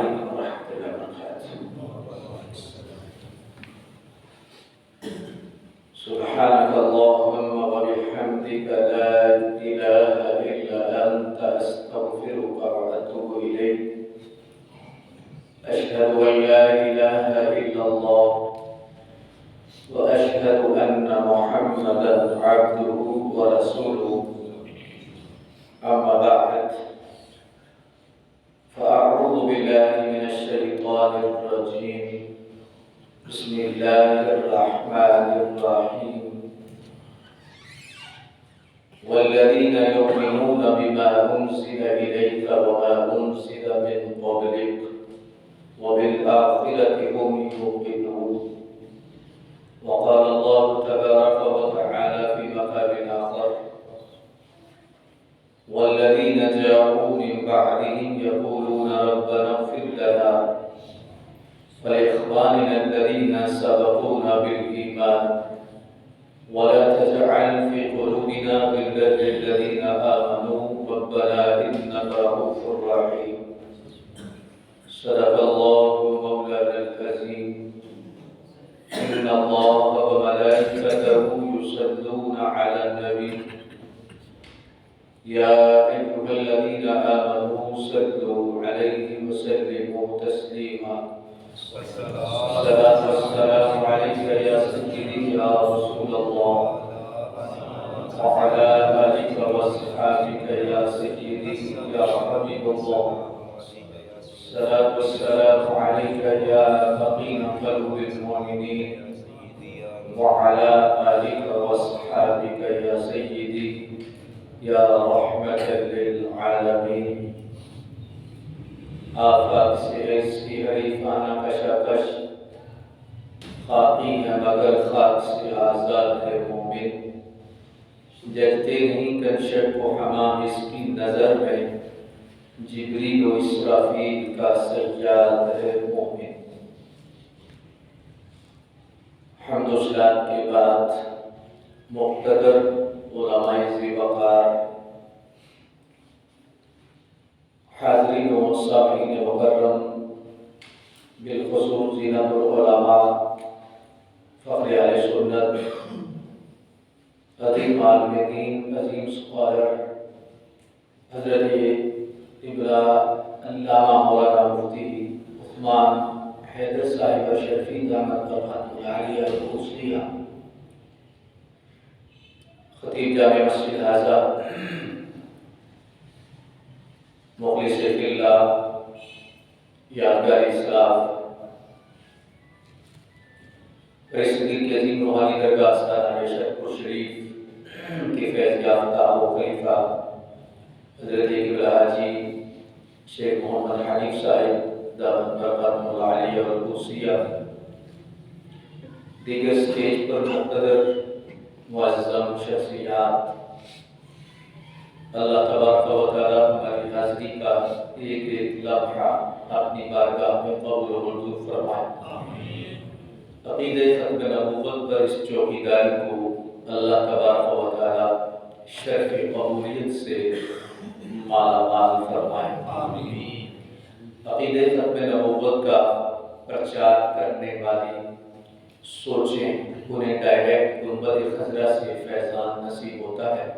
عليكم ورحمة الله وبركاته. سبحانك اللهم وبحمدك لا إله إلا أنت أستغفرك وأتوب إليك. أشهد أن لا إله إلا الله وأشهد أن محمدا عبده ورسوله. أما بعد، فأعوذ بالله من الشيطان الرجيم. بسم الله الرحمن الرحيم. والذين يؤمنون بما أنزل إليك وما أنزل من قبلك وبالآخرة هم يوقنون. وقال الله تبارك وتعالى في مقام آخر: والذين جاءوا من بعدهم يقولون ربنا اغفر لنا ولإخواننا الذين سبقونا بالإيمان ولا تجعل في قلوبنا غلا للذين آمنوا ربنا إنك رؤوف رحيم. صدق الله مولانا العظيم. إن الله وملائكته يصلون على النبي يا أيها الذين آمنوا صلوا عليه وسلموا تسليما. الصلاة والسلام عليك يا سيدي يا رسول الله وعلى آلك وأصحابك يا سيدي يا حبيب الله. الصلاة والسلام عليك يا مقيم قلوب المؤمنين وعلى آلك وأصحابك يا سيدي یا رحمت للعالمین. آفاق سے ایسی حریفانہ کشاکش، خاکی ہے مگر خاک سے آزاد ہے مومن. جلتے نہیں کنشک و حمام اس کی نظر میں، جبریل و اسرافیل کا سجاد ہے مومن. حمد و صلات کے بعد مقتدر علماء ذی وقار، حاضرین و سامعین مکرم، بالخصوص زینت العلماء، فخر اہل سنت، عظیم عالم دین، عظیم اسکالر حضرت علامہ مولانا مفتی عثمان حیدر صاحب شرفی دامت برکاتہ العالیہ القدسیہ، خطیب جامع مسجد حاضہ، مخلص فی اللہ، یادگار اسلاف، صدیق کی عظیم روحانی درگاہ استانہ شرف شریف کے فیض یافتہ و خلیفہ حضرت قبلہ حاجی شیخ محمد حنیف صاحب دامت برکاتہ العالیہ القدسیہ، دیگر سٹیج پر مقتدر معظم شخصیات، اللہ تبارک و تعالی ہماری حاضری کا ایک ایک لمحہ اپنی بارگاہ میں قبول و منظور فرمائے. عقیدہ ختم نبوت پر اس چوکیداری کو اللہ تبارک و تعالی شرف قبولیت سے مالا مال فرمائے. عقیدہ ختم نبوت کا پرچار کرنے والی سوچیں انہیں ڈائریکٹ گنبد خضرا سے فیضان نصیب ہوتا ہے.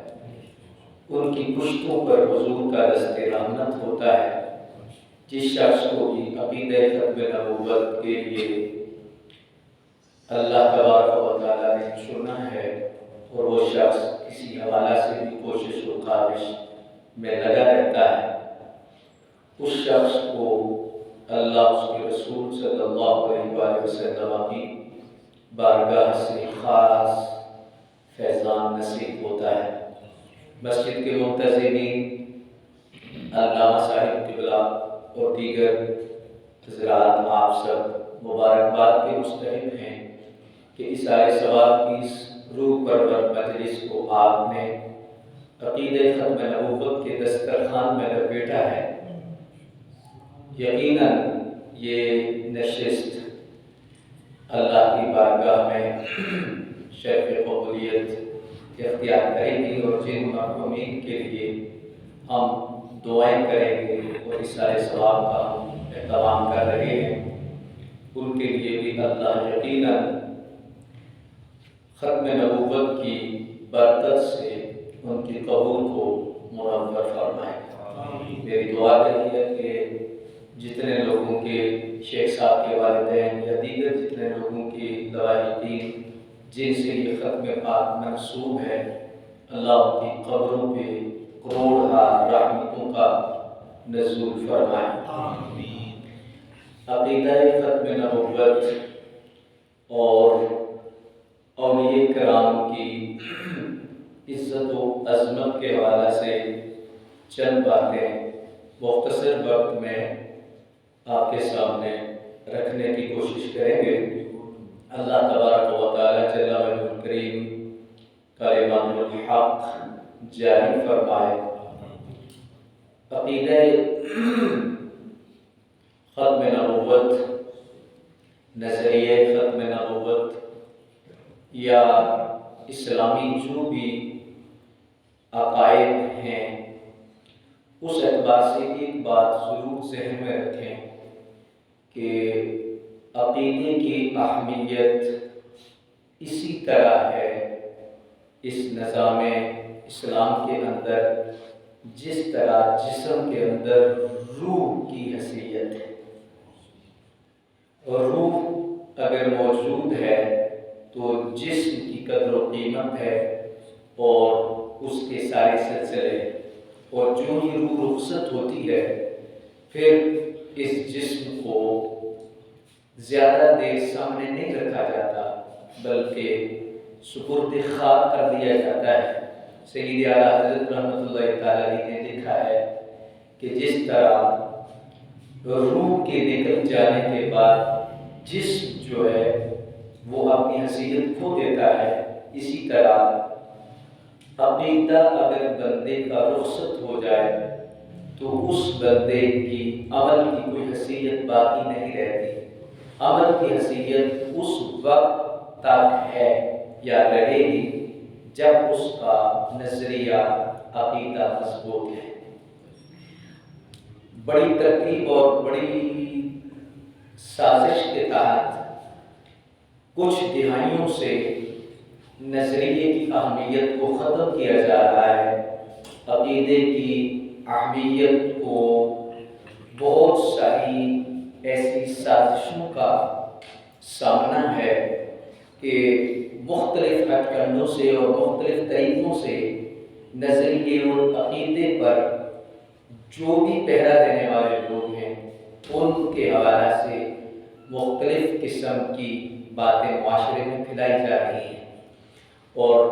ان کی پشتوں پر حضور کا دست رحمت ہوتا ہے. جس شخص کو بھی عقیدہ ختم نبوت کے لیے اللہ تبارک و تعالیٰ نے چنا ہے اور وہ شخص کسی حوالہ سے بھی کوشش و کاوش میں لگا رہتا ہے، اس شخص کو اللہ اس کے رسول صلی اللہ علیہ وسلم کی بارگاہ سے خاص فیضان نصیب ہوتا ہے. مسجد کے منتظمین، علامہ صاحب قبلہ اور دیگر حضرات، آپ سب مبارکباد کے مستحق ہیں کہ اس سارے ثواب کی اس روح پرور مجلس کو آپ نے عقیدہ ختم نبوت کے دسترخوان میں لپیٹا ہے. یقیناً یہ نشست اللہ کی بارگاہ میں شرف قبولیت اختیار کریں گی اور جن محرومین کے لیے ہم دعائیں کریں گے اور اس سارے ثواب کا ہم اہتمام کر رہے ہیں ان کے لیے بھی اللہ یقیناً ختم نبوت کی برکت سے ان کی قبول کو منور فرمائے۔ میری دعا رہی ہے کہ جتنے لوگوں کے شیخ صاحب کے والدین یا دیگر جتنے لوگوں کی لواحقین جن سے یہ ختم پاک منسوب ہے، اللہ ان کی قبروں پہ کروڑ رحمتوں کا نزول فرمائے۔ عقیدہ ختم نبوت اور اولیاء کرام کی عزت و عظمت کے حوالے سے چند باتیں مختصر وقت میں آپ کے سامنے رکھنے کی کوشش کریں گے۔ اللہ تبارک و تعالی جل وجہ الکریم کلمات الحق جاری فرمائے۔ عقیدہ ختم نبوت، نظریہ ختم نبوت یا اسلامی جو بھی عقائد ہیں، اس اعتبار سے ایک بات ضرور ذہن میں رکھیں کہ عقیدے کی اہمیت اسی طرح ہے اس نظام اسلام کے اندر جس طرح جسم کے اندر روح کی حیثیت ہے، اور روح اگر موجود ہے تو جسم کی قدر و قیمت ہے اور اس کے سارے سلسلے، اور جو ہی روح رخصت ہوتی ہے پھر اس جسم کو زیادہ دیر سامنے نہیں رکھا جاتا بلکہ سپرد خاک کر دیا جاتا ہے۔ سید اعلیٰ حضرت رحمۃ اللہ تعالی نے لکھا ہے کہ جس طرح روح کے نکل جانے کے بعد جسم جو ہے وہ اپنی حیثیت کھو دیتا ہے، اسی طرح عقیدہ اگر بندے کا رخصت ہو جائے تو اس بندے کی عمل کی کوئی حیثیت باقی نہیں رہتی۔ عمل کی حیثیت اس وقت تک ہے یا رہے گی جب اس کا نظریہ عقیدہ مضبوط ہے۔ بڑی ترتیب اور بڑی سازش کے تحت کچھ دہائیوں سے نظریے کی اہمیت کو ختم کیا جا رہا ہے۔ عقیدے کی اہمیت کو بہت ساری ایسی سازشوں کا سامنا ہے کہ مختلف ہتھ کنڈوں سے اور مختلف طریقوں سے نظریے اور عقیدے پر جو بھی پہرا دینے والے لوگ ہیں ان کے حوالے سے مختلف قسم کی باتیں معاشرے میں پھیلائی جا رہی ہیں، اور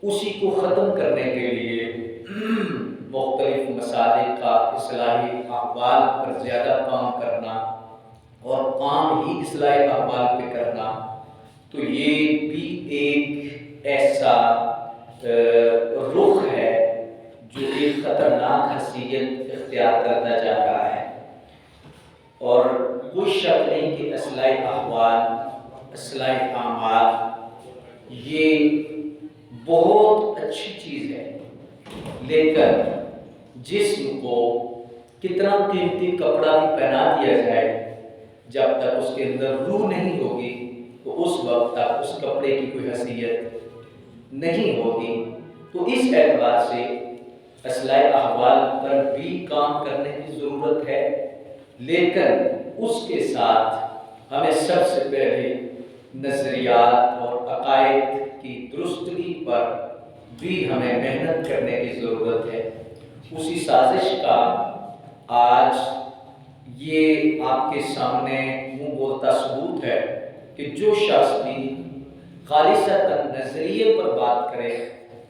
اسی کو ختم کرنے کے لیے مختلف مسالے کا اصلاحی احوال پر زیادہ کام کرنا اور کام ہی اصلاحی احوال پہ کرنا، تو یہ بھی ایک ایسا رخ ہے جو ایک خطرناک حیثیت اختیار کرتا جا رہا ہے۔ اور کوئی شک نہیں کہ اصلاحی احوال، اصلاحی اعمال یہ بہت اچھی چیز ہے، لیکن جسم کو کتنا قیمتی کپڑا بھی پہنا دیا جائے، جب تک اس کے اندر روح نہیں ہوگی تو اس وقت تک اس کپڑے کی کوئی حیثیت نہیں ہوگی۔ تو اس اعتبار سے اصلاحی احوال پر بھی کام کرنے کی ضرورت ہے، لیکن اس کے ساتھ ہمیں سب سے پہلے نظریات اور عقائد کی درستگی پر بھی ہمیں محنت کرنے کی ضرورت ہے۔ اسی سازش کا آج یہ آپ کے سامنے منہ بولتا ثبوت ہے کہ جو شخص بھی خالصتاً نظریے پر بات کرے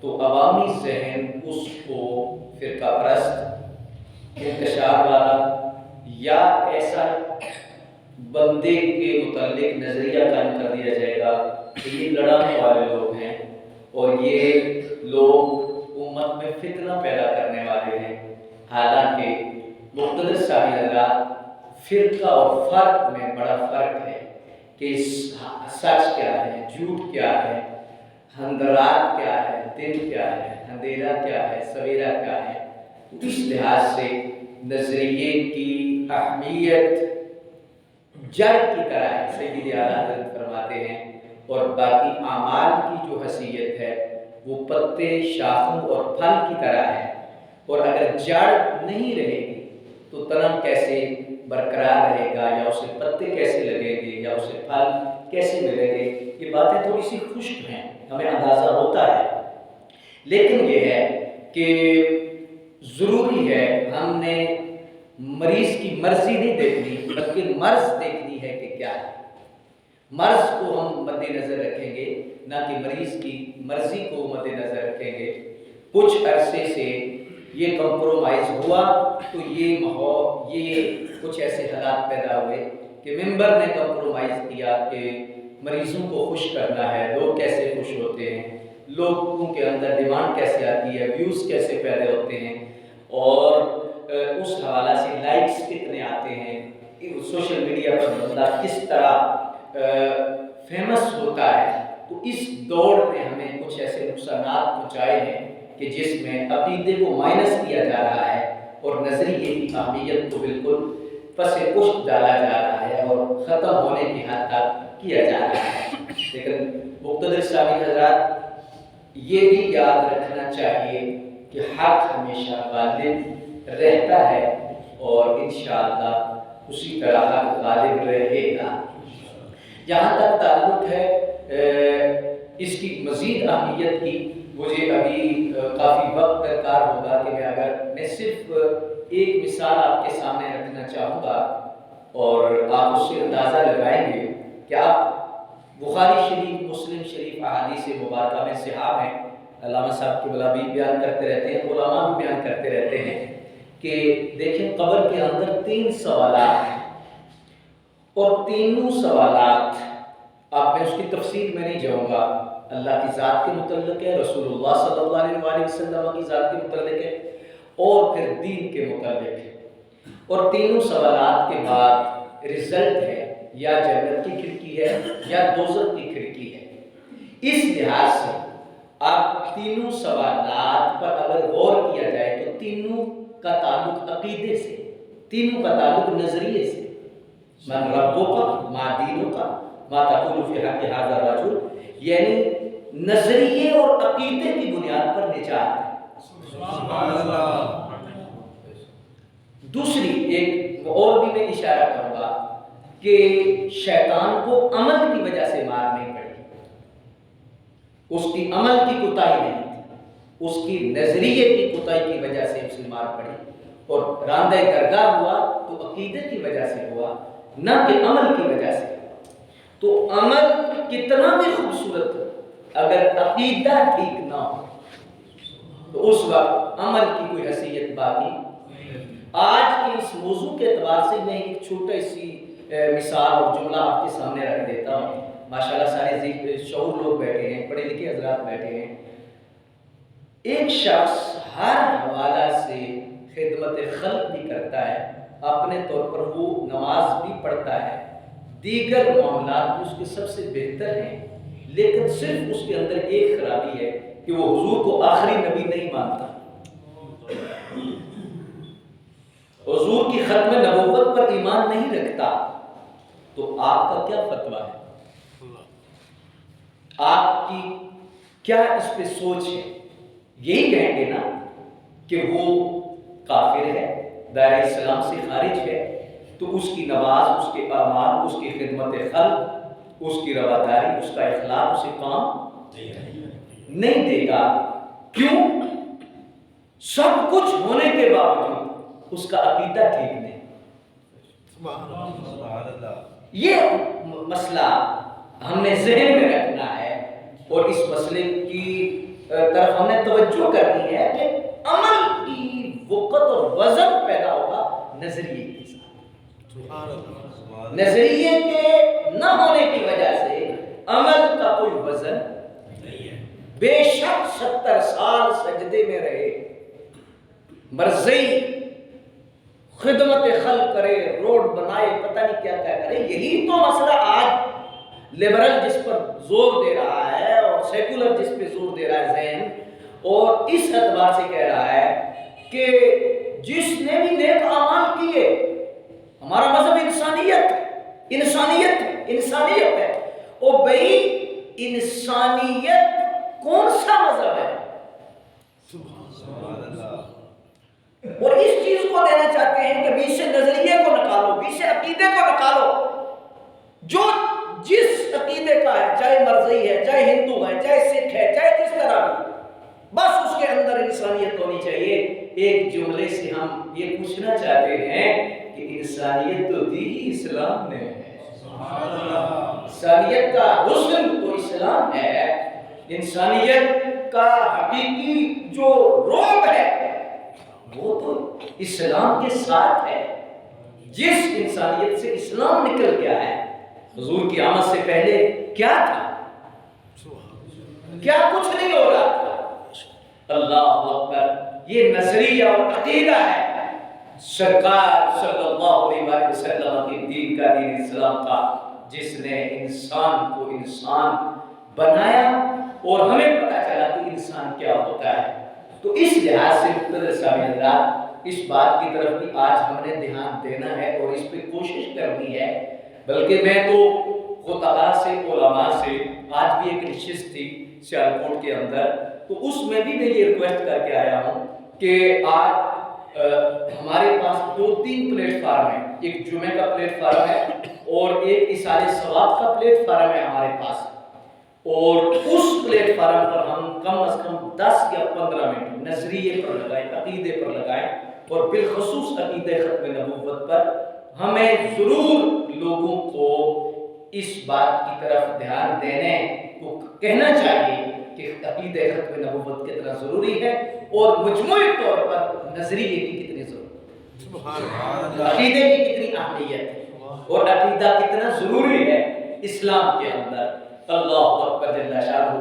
تو عوامی ذہن اس کو فرقہ پرست، انتشار والا یا ایسا بندے کے متعلق نظریہ قائم کر دیا جائے گا کہ یہ لڑانے والے لوگ ہیں اور یہ لوگ امت میں فتنہ پیدا کرنے والے ہیں۔ حالانکہ مختلف صاحب حضرات، فرقہ اور فرق میں بڑا فرق ہے کہ سچ کیا ہے، جھوٹ کیا ہے، رات کیا ہے، دن کیا ہے، اندھیرا کیا ہے، سویرا کیا ہے۔ اس لحاظ سے نظریے کی اہمیت جڑ کی طرح ہے، سید اعلیٰ حضرت فرماتے ہیں، اور باقی اعمال کی جو حیثیت ہے وہ پتے، شاخوں اور پھل کی طرح ہے، اور اگر جڑ نہیں رہے گی تو تنم کیسے برقرار رہے گا، یا اسے پتے کیسے لگیں گے، یا اسے پھل کیسے ملیں گے؟ یہ باتیں تھوڑی سی خشک ہیں، ہمیں اندازہ ہوتا ہے، لیکن یہ ہے کہ ضروری ہے ہم نے مریض کی مرضی نہیں دیکھنی بلکہ مرض دیکھنی ہے کہ کیا ہے۔ مرض کو ہم مد نظر رکھیں گے، نہ کہ مریض کی مرضی کو مد نظر رکھیں گے۔ کچھ عرصے سے یہ کمپرومائز ہوا تو یہ ماحول، یہ کچھ ایسے حالات پیدا ہوئے کہ ممبر نے کمپرومائز کیا کہ مریضوں کو خوش کرنا ہے۔ لوگ کیسے خوش ہوتے ہیں، لوگوں کے اندر ڈیمانڈ کیسے آتی ہے، ویوز کیسے پیدا ہوتے ہیں، اور اس حوالہ سے لائکس کتنے آتے ہیں، سوشل میڈیا پر بندہ کس طرح فیمس ہوتا ہے۔ تو اس دوڑ میں ہمیں کچھ ایسے نقصانات پہنچائے ہیں کہ جس میں عقیدے کو مائنس کیا جا رہا ہے اور نظریے کی اہمیت کو بالکل پس پشت ڈالا جا رہا ہے اور ختم ہونے کی حد تک کیا جا رہا ہے۔ لیکن مقتدر سامعین حضرات، یہ بھی یاد رکھنا چاہیے کہ حق ہمیشہ غالب رہتا ہے اور انشاءاللہ اسی طرح حق غالب رہے گا۔ جہاں تک تعلق ہے اس کی مزید اہمیت کی، مجھے ابھی کافی وقت درکار ہوگا کہ میں صرف ایک مثال آپ کے سامنے رکھنا چاہوں گا اور آپ اس سے اندازہ لگائیں گے کہ آپ بخاری شریف، مسلم شریف احادیث مبارکہ میں صحاب ہیں، علامہ صاحب کی بلا بھی بیان کرتے رہتے ہیں، علماء بھی بیان کرتے رہتے ہیں کہ دیکھیں قبر کے اندر 3 سوالات ہیں، اور تینوں سوالات آپ میں اس کی تفصیل میں نہیں جاؤں گا، اللہ کی ذات کے متعلق ہے، رسول اللہ صلی اللہ علیہ وآلہ وسلم کی ذات کے متعلق ہے، اور پھر دین کے متعلق ہے، اور تینوں سوالات کے بعد رزلٹ ہے، یا جنت کی کھڑکی ہے یا دوزخ کی کھڑکی ہے۔ اس لحاظ سے آپ تینوں سوالات پر اگر غور کیا جائے تو تینوں کا تعلق عقیدے سے، تینوں کا تعلق نظریے سے، من ربک، ما دینک، ما تقول فی حق ھذا الرجل، یعنی نظریے اور عقیدے کی بنیاد پر نجات ہے۔ سبحان اللہ۔ دوسری ایک اور بھی میں اشارہ کروں گا کہ شیطان کو عمل کی وجہ سے مار نہیں پڑی، اس کی عمل کی کوتاہی نہیں تھی، اس کی نظریے کی کوتاہی کی وجہ سے اسے مار پڑی، اور راندہ درگاہ ہوا تو عقیدے کی وجہ سے ہوا، نہ کہ عمل کی وجہ سے۔ تو عمل کتنا بھی خوبصورت ہو، اگر عقیدہ ٹھیک نہ ہو تو اس وقت عمل کی کوئی حیثیت باقی۔ آج کے اس موضوع کے اعتبار سے میں ایک چھوٹی سی مثال اور جملہ آپ کے سامنے رکھ دیتا ہوں۔ ماشاءاللہ سارے شعور لوگ بیٹھے ہیں، پڑھے لکھے حضرات بیٹھے ہیں۔ ایک شخص ہر حوالہ سے خدمت خلق بھی کرتا ہے، اپنے طور پر وہ نماز بھی پڑھتا ہے، دیگر معاملات اس کے سب سے بہتر ہیں، لیکن صرف اس کے اندر ایک خرابی ہے کہ وہ حضور کو آخری نبی نہیں مانتا، حضور کی ختم نبوت پر ایمان نہیں رکھتا۔ تو آپ کا کیا فتویٰ ہے؟ آپ کی کیا اس پہ سوچ ہے؟ یہی کہیں گے نا کہ وہ کافر ہے، دائرہ اسلام سے خارج ہے، تو اس کی نماز، اس کے اعمال، اس کی خدمت خلق، اس کی رواداری، اس کا اخلاق اسے کام نہیں دے گا۔ کیوں؟ سب کچھ ہونے کے باوجود اس کا عقیدہ ٹھیک نہیں۔ یہ مسئلہ ہم نے ذہن میں رکھنا ہے، اور اس مسئلے کی طرف ہم نے توجہ کرنی ہے کہ عمل کی وقت اور وزن پیدا ہوگا نظریے کے ساتھ۔ نظریے کے نہ ہونے کی وجہ سے عمل کا کوئی وزن نہیں ہے۔ بے شک 70 سال سجدے میں رہے، مرضی خدمت خلق کرے، روڈ بنائے، پتہ نہیں کیا کیا کرے، یہی تو مسئلہ آج لبرل جس پر زور دے رہا ہے اور سیکولر جس پہ زور دے رہا ہے ذہن، اور اس اعتبار سے کہہ رہا ہے کہ جس نے بھی نیک اعمال کیے، ہمارا مذہب انسانیت ہے، انسانیت ہے. او بھائی انسانیت کون سا مذہب ہے؟ اور اس چیز کو دینا چاہتے ہیں کہ بیچ سے نظریے کو نکالو، بیچ سے عقیدے کو نکالو. جو جس عقیدے کا ہے، چاہے مرزئی ہے، چاہے ہندو ہے، چاہے سکھ ہے، چاہے جس طرح بھی، بس اس کے اندر انسانیت ہونی چاہیے. ایک جملے سے ہم یہ پوچھنا چاہتے ہیں کہ انسانیت تو دی ہی اسلام نے ہے. انسانیت کا حسن تو اسلام ہے. انسانیت کا حقیقی جو روب ہے وہ تو اسلام کے ساتھ ہے. جس انسانیت سے اسلام نکل گیا ہے، حضور کی آمد سے پہلے کیا تھا؟ کیا کچھ نہیں ہو رہا تھا. اللہ اکبر. یہ نظریہ اور عقیدہ ہے سرکار صلی اللہ علیہ وسلم کے دین کا، دین اسلام کا، جس نے انسان کو انسان بنایا اور ہمیں پتہ چلا کہ انسان کیا ہوتا ہے. تو اس لحاظ سے مقتدر سامعین حضرات، اس بات کی طرف بھی آج ہم نے دھیان دینا ہے اور اس پہ کوشش کرنی ہے. بلکہ میں تو خطباء سے، علماء سے، آج بھی ایک نشست تھی سیالکوٹ کے اندر، تو اس میں بھی میں یہ ریکویسٹ کر کے آیا ہوں کہ آج ہمارے پاس 2-3 پلیٹ فارم ہیں. ایک جمعہ کا پلیٹ فارم ہے اور ایک اصالہ ثواب کا پلیٹ فارم ہے ہمارے پاس. اور اس پلیٹ فارم پر ہم کم از کم 10 یا 15 منٹ نظریے پر لگائیں، عقیدے پر لگائیں، اور بالخصوص عقیدہ ختم نبوت پر ہمیں ضرور لوگوں کو اس بات کی طرف دھیان دینے کو کہنا چاہیے کہ عقیدہ ختم نبوت کتنا ضروری ہے اور مجموعی طور پر نظریے کی کتنی ضرورت ہے، عقیدے کی کتنی اہمیت ہے اور عقیدہ کتنا ضروری ہے اسلام کے اندر. اللہ اکبر جل شانہ.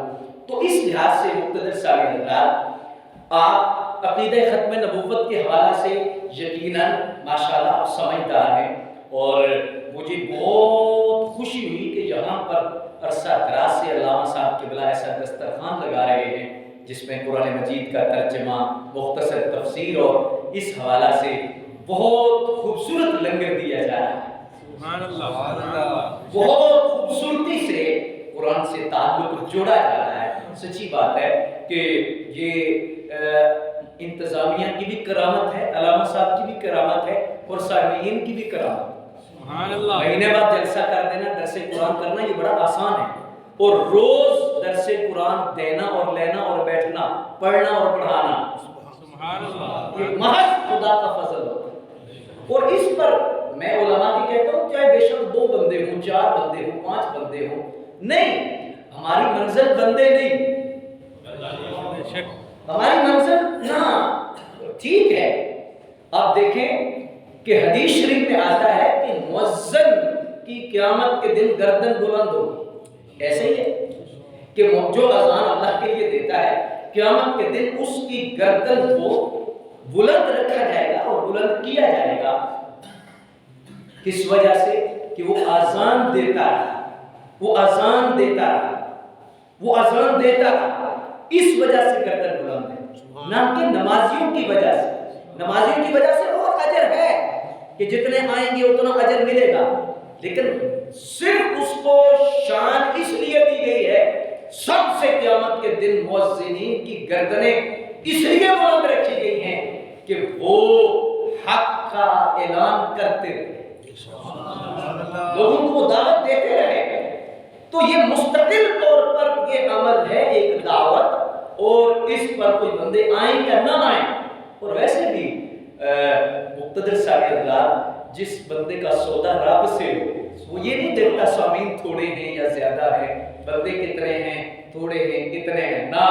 تو اس لحاظ سے مقتدر سامعین حضرات، آپ عقیدہ ختم نبوت کے حوالے سے یقیناً ماشاءاللہ آپ سمجھدار ہیں، اور مجھے بہت خوشی ہوئی کہ یہاں پر عرصہ دراز سے علامہ صاحب قبلہ ایسا دسترخوان لگا رہے ہیں جس میں قرآن مجید کا ترجمہ، مختصر تفسیر، اور اس حوالہ سے بہت خوبصورت لنگر دیا جا رہا ہے. سبحان اللہ. بہت خوبصورتی سے قرآن سے تعلق جوڑا جا رہا ہے. سچی بات ہے کہ یہ انتظامیہ کی بھی کرامت ہے، علامہ صاحب کی بھی کرامت ہے، اور سامعین کی بھی کرامت ہے. سبحان اللہ. مہینے بعد جلسہ کر دینا، درس قرآن کرنا، یہ بڑا آسان ہے. اور روز درس قرآن دینا اور لینا اور بیٹھنا، پڑھنا اور پڑھانا، سبحان اللہ، یہ محض خدا کا فضل ہوتا ہے. اور اس پر میں علماء کی کہتا ہوں، چاہے بے شک 2 بندے ہوں، 4 بندے ہوں، 5 بندے ہوں، نہیں، ہماری منزل بندے نہیں، ہماری منزل نہ. ٹھیک ہے، آپ دیکھیں کہ حدیث شریف میں آتا ہے کہ مؤذن کی قیامت کے دن گردن بلند ہوگی. ایسے ہی ہے کہ جو اذان اللہ کے لیے دیتا ہے، قیامت کے دن اس کی گردن کو بلند رکھا جائے گا اور بلند کیا جائے گا. کس وجہ سے؟ کہ وہ اذان دیتا رہا، وہ اذان دیتا رہا، وہ اذان دیتا رہا. اس وجہ سے گردن بلند ہے، نہ کہ نمازیوں کی وجہ سے. نمازیوں کی وجہ سے اور اجر ہے کہ جتنے آئیں گے اتنا اجر ملے گا، لیکن صرف اس کو شان اس لیے دی گئی ہے، سب سے قیامت کے دن مؤذنین کی گردنیں اس لیے بلند رکھی گئی ہیں کہ وہ حق کا اعلان کرتے رہے، لوگوں کو دعوت دیتے رہے. تو یہ مستقل طور پر یہ عمل ہے، ایک دعوت، اور اس پر کوئی بندے آئیں یا نہ آئیں. اور ویسے بھی مقتدر سامعین حضرات، جس بندے کا سودا رب سے ہو، وہ یہ نہیں دیکھتا سامعین تھوڑے ہیں یا زیادہ ہیں، بندے کتنے ہیں، تھوڑے ہیں، کتنے ہیں، نہ.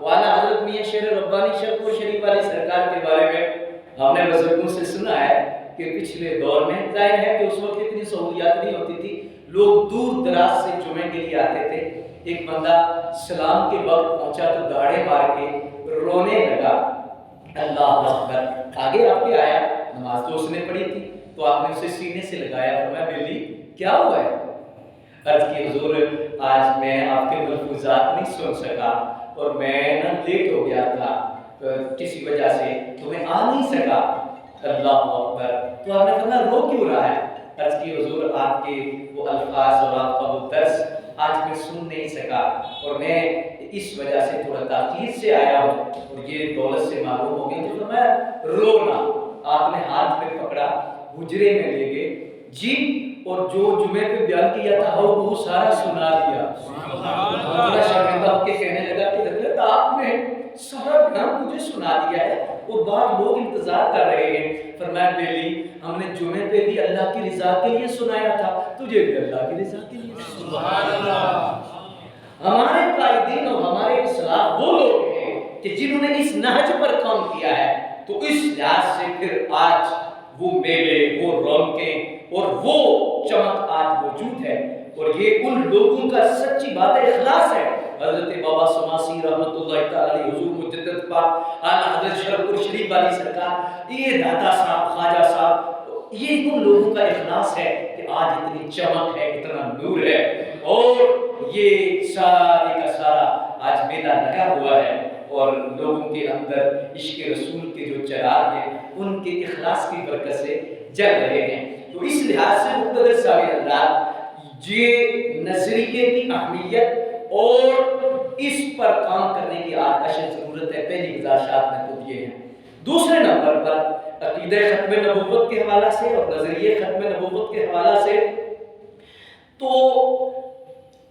والا حضرت میاں شیر ربانی شیخ پور شریف والی سرکار کے بارے میں ہم نے بزرگوں سے سنا ہے کہ پچھلے دور میں، ظاہر ہے کہ اس وقت اتنی سہولیات نہیں ہوتی تھی، لوگ دور دراز سے جمعے کے لیے آتے تھے. ایک بندہ سلام کے وقت پہنچا تو داڑھے مار کے رونے لگا. اللہ اکبر. آگے آپ کے آیا، نماز تو اس نے پڑھی تھی، تو آپ نے اسے سینے سے لگایا، فرمایا بیلی کیا ہوا ہے؟ عرض کی حضور آج میں آپ کے ملفوظات نہیں سن سکا اور میں نہ لیٹ ہو گیا تھا کسی وجہ سے، تو میں آ نہیں سکا. اللہ اکبر. تو آپ نے فرمایا رو کیوں رہا ہے؟ عرض کی حضور آپ کے وہ الفاظ اور آپ کا وہ درس آج میں سن نہیں سکا اور میں اس وجہ سے تھوڑا تاخیر سے آیا ہوں اور یہ دولت سے معلوم ہو گئی، تو میں رونا۔ آپ نے ہاتھ میں پکڑا، حجرے میں لے گئے جی، اور جو جمعے پہ بیان کیا تھا وہ سارا سنا دیا۔ بڑا شرمندہ ہو کے کہنے لگا کہ حضرت آپ نے سارا بیان مجھے سنا دیا ہے اور بعض لوگ انتظار کر رہے ہیں۔ فرمایا بیلی، ہم نے جمعے پہ بھی اللہ کی رضا کے لیے سنایا تھا، تجھے بھی اللہ کی رضا کے لیے۔ سبحان اللہ۔ ہمارے قائدین اور ہمارے اسلاف وہ لوگ ہیں کہ جنہوں نے اس نہج پر کام کیا ہے، تو اس لحاظ سے پھر آج وہ میلے، وہ رونقیں اور وہ چمک آج موجود ہے، اور یہ ان لوگوں کا سچی بات اخلاص ہے۔ حضرت بابا سماسی رحمت اللہ تعالی علیہ، حضور مجدد پاک اعلیٰ حضرت شرف پور شریف والی سرکار، یہ داتا صاحب، خواجہ صاحب، یہ ان لوگوں کا اخلاص ہے کہ آج اتنی چمک ہے، اتنا نور ہے، اور یہ سارے کا سارا آج میلہ لگا ہوا ہے، اور لوگوں کے اندر عشق رسول کے جو چراغ ہیں ان کے اخلاص کی برکت سے جل رہے ہیں۔ تو اس لحاظ سے مقتدر صاحب اللہ، یہ نظریے کی اہمیت اور اس پر کام کرنے کی آتش ضرورت ہے، پہلی گزارشات میں تو یہ ہیں۔ دوسرے نمبر پر عقیدہ ختم نبوت کے حوالہ سے اور نظریے ختم نبوت کے حوالہ سے، تو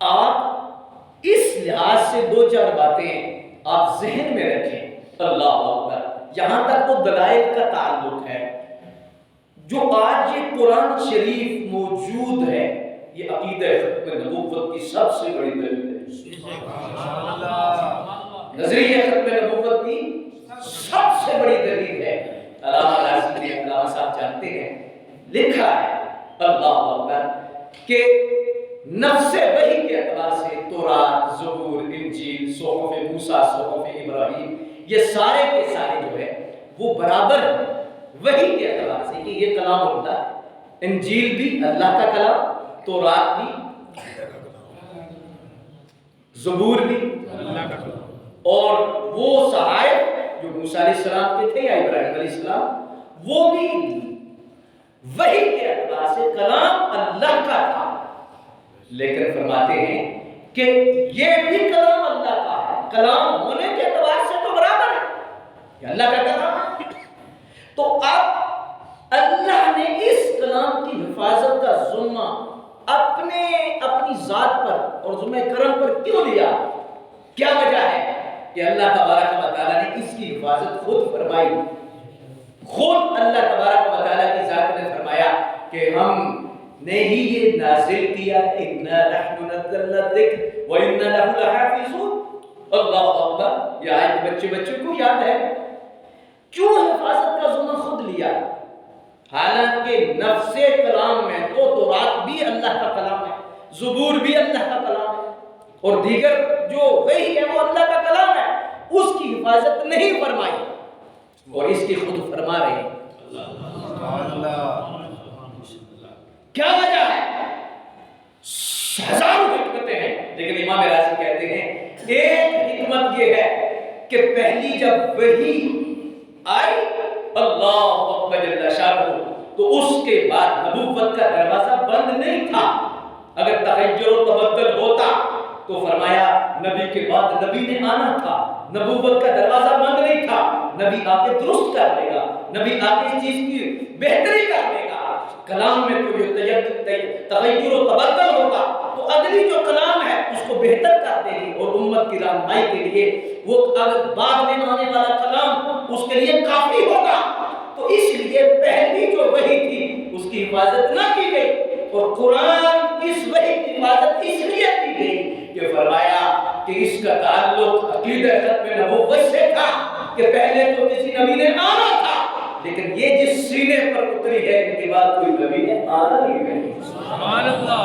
آپ اس لحاظ سے دو چار باتیں آپ ذہن میں رکھیں۔ اللہ اکبر، یہاں تک تو دلائل کا تعلق ہے، جو آج یہ قرآن شریف موجود ہے، یہ عقیدہ ختم نبوت کی سب سے بڑی دلیل ہے۔ نظریہ ختم نبوت کی سب سے بڑی دلیل ہے۔ علامہ راضی نے، علامہ صاحب جانتے ہیں، لکھا ہے اللہ اکبر کہ نفس وحی کے اعتبار سے تورات، زبور، انجیل، صحف موسیٰ، صحف ابراہیم، یہ سارے کے سارے جو ہے وہ برابر ہیں وحی کے اعتبار سے کہ یہ کلام اللہ ہے۔ انجیل بھی اللہ کا کلام، تورات بھی، زبور بھی اللہ کا کلام، اور وہ صحائف جو موسیٰ علیہ السلام کے تھے یا ابراہیم علیہ السلام، وہ بھی وحی کے اعتبار سے کلام اللہ کا تھا۔ لیکن فرماتے ہیں کہ یہ بھی کلام اللہ کا ہے، کلام ہونے کے اعتبار سے تو برابر ہے، یہ اللہ کا کلام ہے۔ تو اب اللہ نے اس کلام کی حفاظت کا ذمہ اپنی ذات پر اور ذمہ کرم پر کیوں لیا؟ کیا وجہ ہے کہ اللہ تبارک و تعالیٰ نے اس کی حفاظت خود فرمائی؟ خود اللہ تبارک و تعالیٰ کی ذات نے فرمایا کہ ہم نے ہی یہ نازل کیا، اِنَّا نَحْنُ نَزَّلْنَا الذِّكْرَ وَإِنَّا لَهُ لَحَافِظُونَ۔ اللہ اکبر، یہ آیت بچوں کو یاد ہے۔ کیوں حفاظت کا ذمہ خود لیا؟ حالانکہ نفس کلام میں تو تورات بھی اللہ کا کلام ہے، زبور بھی اللہ کا کلام ہے، اور دیگر جو وحی ہے وہ اللہ کا کلام ہے، اس کی حفاظت نہیں فرمائی، اور اس کی خود فرما رہے ہیں۔ کیا وجہ ہے؟ ہزاروں حکمتیں ہیں، لیکن امام راضی کہتے ہیں ایک حکمت یہ ہے کہ پہلی جب وحی آئی اللہ اکبر جل شانہ، تو اس کے بعد نبوت کا دروازہ بند نہیں تھا۔ اگر تغیر و تبدل ہوتا تو فرمایا نبی کے بعد نبی نے آنا تھا، نبوت کا دروازہ بند نہیں تھا، نبی آ کے درست کر لے گا، نبی آ کے اس چیز کی بہتری کر لے گا۔ کلام میں کوئی تغیر و تبدل ہوتا تو اگلی جو کلام ہے اس کو بہتر کر دے گی، اور امت کی رہنمائی کے لیے وہ اگر بعد میں آنے والا کلام اس کے لیے کافی ہوگا۔ تو اس لیے پہلی جو وحی تھی اس کی حفاظت نہ کی گئی، اور قرآن اس وحی کی حفاظت اس لیے کی گئی کہ فرمایا کہ اس کا تعلق عقیدہ ختم نبوت سے تھا کہ پہلے تو کسی نبی نے آنا تھا، لیکن یہ جس سینے پر اتری ہے ان کے بعد کوئی نبی نے آنا نہیں۔ سبحان اللہ،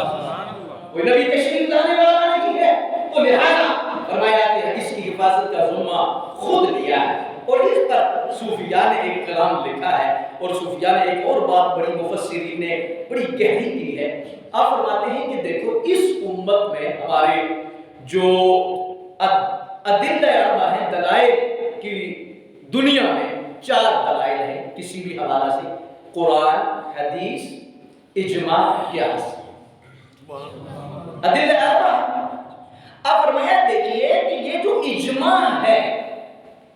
کوئی نبی تشریف لانے والا نہیں ہے، تو لہذا فرمایا کہ اس کی حفاظت کا ذمہ خود لیا ہے۔ اور اس پر صوفیاء نے ایک کلام لکھا ہے، اور صوفیاء نے ایک اور بات بڑی مفسرین نے بڑی گہری کی ہے۔ آپ فرماتے ہیں کہ دیکھو اس امت میں ہمارے جو ادلہ اربع ہیں، دلائل کی دنیا میں 4 دلائل ہیں کسی بھی حوالہ سے، قرآن، حدیث اجماع کیا ادلہ اربع. اب فرمایا دیکھیے کہ یہ جو اجماع ہے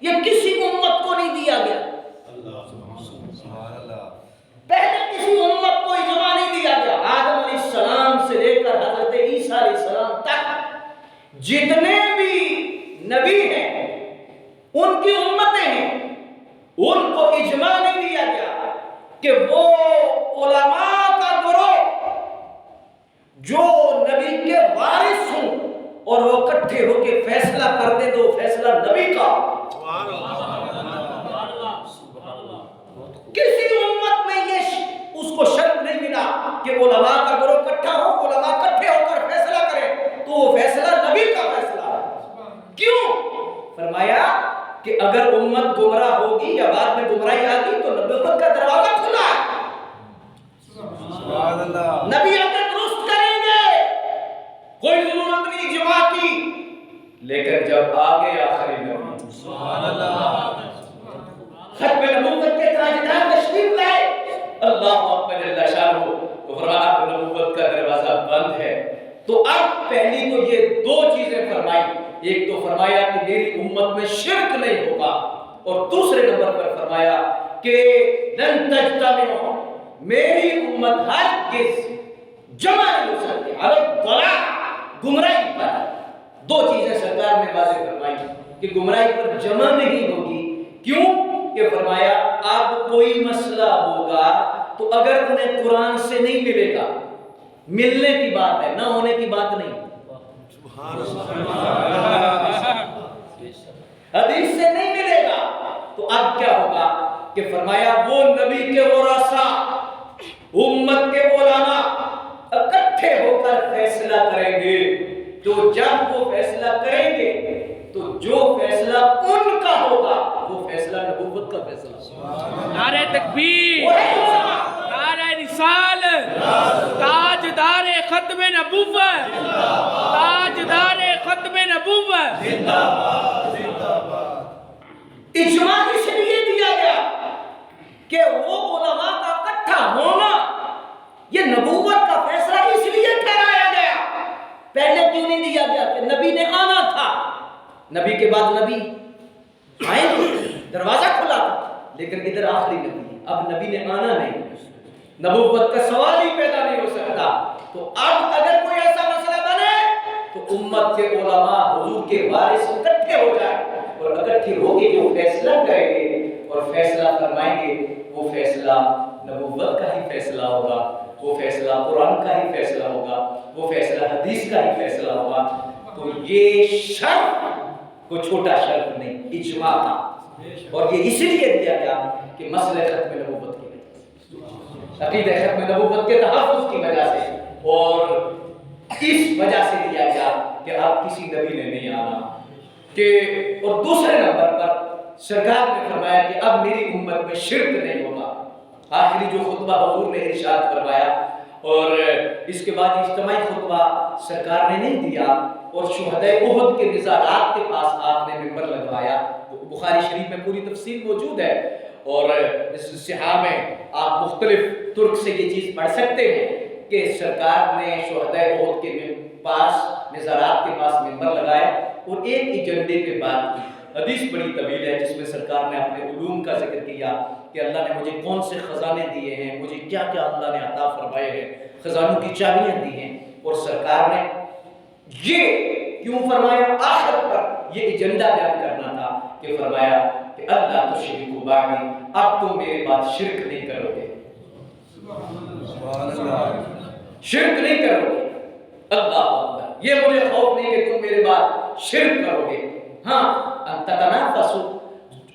یہ کسی امت کو نہیں دیا گیا. پہلے کسی امت کو اجماع نہیں دیا گیا. آدم علیہ السلام سے لے کر حضرت عیسیٰ علیہ السلام تک جتنے بھی نبی ہیں ان کی امتیں ہیں ان کو اجماع نہیں دیا گیا کہ وہ علماء کا گروہ جو نبی کے وارث ہوں اور وہ اکٹھے ہو کے فیصلہ کر دے تو فیصلہ نبی کا. کسی امت میں یہ اس کو شرط نہیں ملا کہ علماء کا گروہ اکٹھا ہو, علماء اکٹھے ہو کر فیصلہ کریں تو وہ فیصلہ نبی کا فیصلہ ہے. کیوں؟ فرمایا کہ اگر امت گمراہ ہوگی یا بعد میں گمراہی آ گئی تو نبوت کا دروازہ کھلا ہے. نبی اگر درست کریں گے کوئی ضرورت نہیں اجماع کی, لیکن جب آگے آخری نبی ختم نبوت کے تاجدار تشریف لائے, اللہ اکبر جل شانہ, تو فرمایا اب نبوت کا دروازہ بند ہے. تو اب پہلی تو یہ دو چیزیں فرمائی. ایک تو فرمایا کہ میری امت میں شرک نہیں ہوگا, اور دوسرے نمبر پر فرمایا کہ لن تجتمع, میری امت ہرگز جمع نہیں ہو سکتی علی الضلال, گمراہی پر. دو چیزیں سرکار نے واضح فرمائی کہ گمراہی پر جمع نہیں ہوگی. کیوں کہ فرمایا اب کوئی مسئلہ ہوگا تو اگر انہیں قرآن سے نہیں ملے گا, ملنے کی بات ہے, نہ ہونے کی بات نہیں, حدیث سے نہیں ملے گا تو اب کیا ہوگا کہ فرمایا وہ نبی کے ورثاء, امت کے علماء اکٹھے ہو کر فیصلہ کریں گے. تو جب وہ فیصلہ کریں گے تو جو فیصلہ ان کا ہوگا وہ فیصلہ نبوت کا فیصلہ ہوگا. نعرہ تکبیر, نعرہ رسالت, تاجدار ختم نبوت, تاجدار ختم نبوت. اجماع اس لیے دیا گیا کہ وہ علماء کا اکٹھا ہونا یہ نبوت کا فیصلہ اس لیے ٹھہرایا گیا. پہلے کیوں نہیں دیا گیا کہ نبی نے آنا تھا, نبی کے بعد نبی آئیں گے, دروازہ کھلا تھا, لیکن ادھر آخری نبی ہے, اب نبی نے آنا نہیں, نبوت کا سوال ہی پیدا نہیں ہو سکتا. تو اب اگر کوئی ایسا مسئلہ بنے تو امت کے علماء حضور کے وارث اکٹھے ہو جائیں اور اکٹھے ہو کے جو فیصلہ کریں گے اور فیصلہ فرمائیں گے وہ فیصلہ نبوت کا ہی فیصلہ ہوگا, وہ فیصلہ قرآن کا ہی فیصلہ ہوگا, وہ فیصلہ حدیث کا ہی فیصلہ ہوگا. تو یہ شرط کوئی چھوٹا شرط نہیں, اجماع تھا, اور یہ اس لیے دیا گیا کہ مسئلہ ختم نبوت کی وجہ سے, عقیدہ ختم نبوت کے تحفظ کی وجہ سے, اور اس وجہ سے دیا گیا کہ اب کسی نبی نے نہیں آنا. کہ اور دوسرے نمبر پر سرکار نے فرمایا کہ اب میری امت میں شرک نہیں ہوگا. آخری جو خطبہ حضور نے ارشاد فرمایا, اور اس کے بعد اجتماعی خطبہ سرکار نے نہیں دیا, اور شہداء احد کے مزارات کے پاس آپ نے منبر لگوایا. بخاری شریف میں پوری تفصیل موجود ہے, اور اس صحاح میں آپ مختلف ترک سے یہ چیز پڑھ سکتے ہیں کہ سرکار نے شہداء احد کے پاس مزارات کے پاس منبر لگایا اور ایک ایجنڈے پہ بات کی. حدیث بڑی طویل ہے جس میں سرکار نے اپنے علوم کا ذکر کیا کہ اللہ نے مجھے کون سے خزانے دیے ہیں, مجھے کیا کیا اللہ نے عطا فرمائے ہیں, خزانوں کی چابیاں دی ہیں. اور سرکار نے یہ کیوں فرمایا, آخر پر یہ ایجنڈا بیان کرنا تھا کہ فرمایا کہ اللہ تشرکوا بعدی, اب تم میرے بعد شرک نہیں کرو گے, شرک نہیں کرو گے. اللہ اکبر, یہ مجھے خوف نہیں کہ تم میرے بعد شرک کرو گے. ہاں تتنافسوا,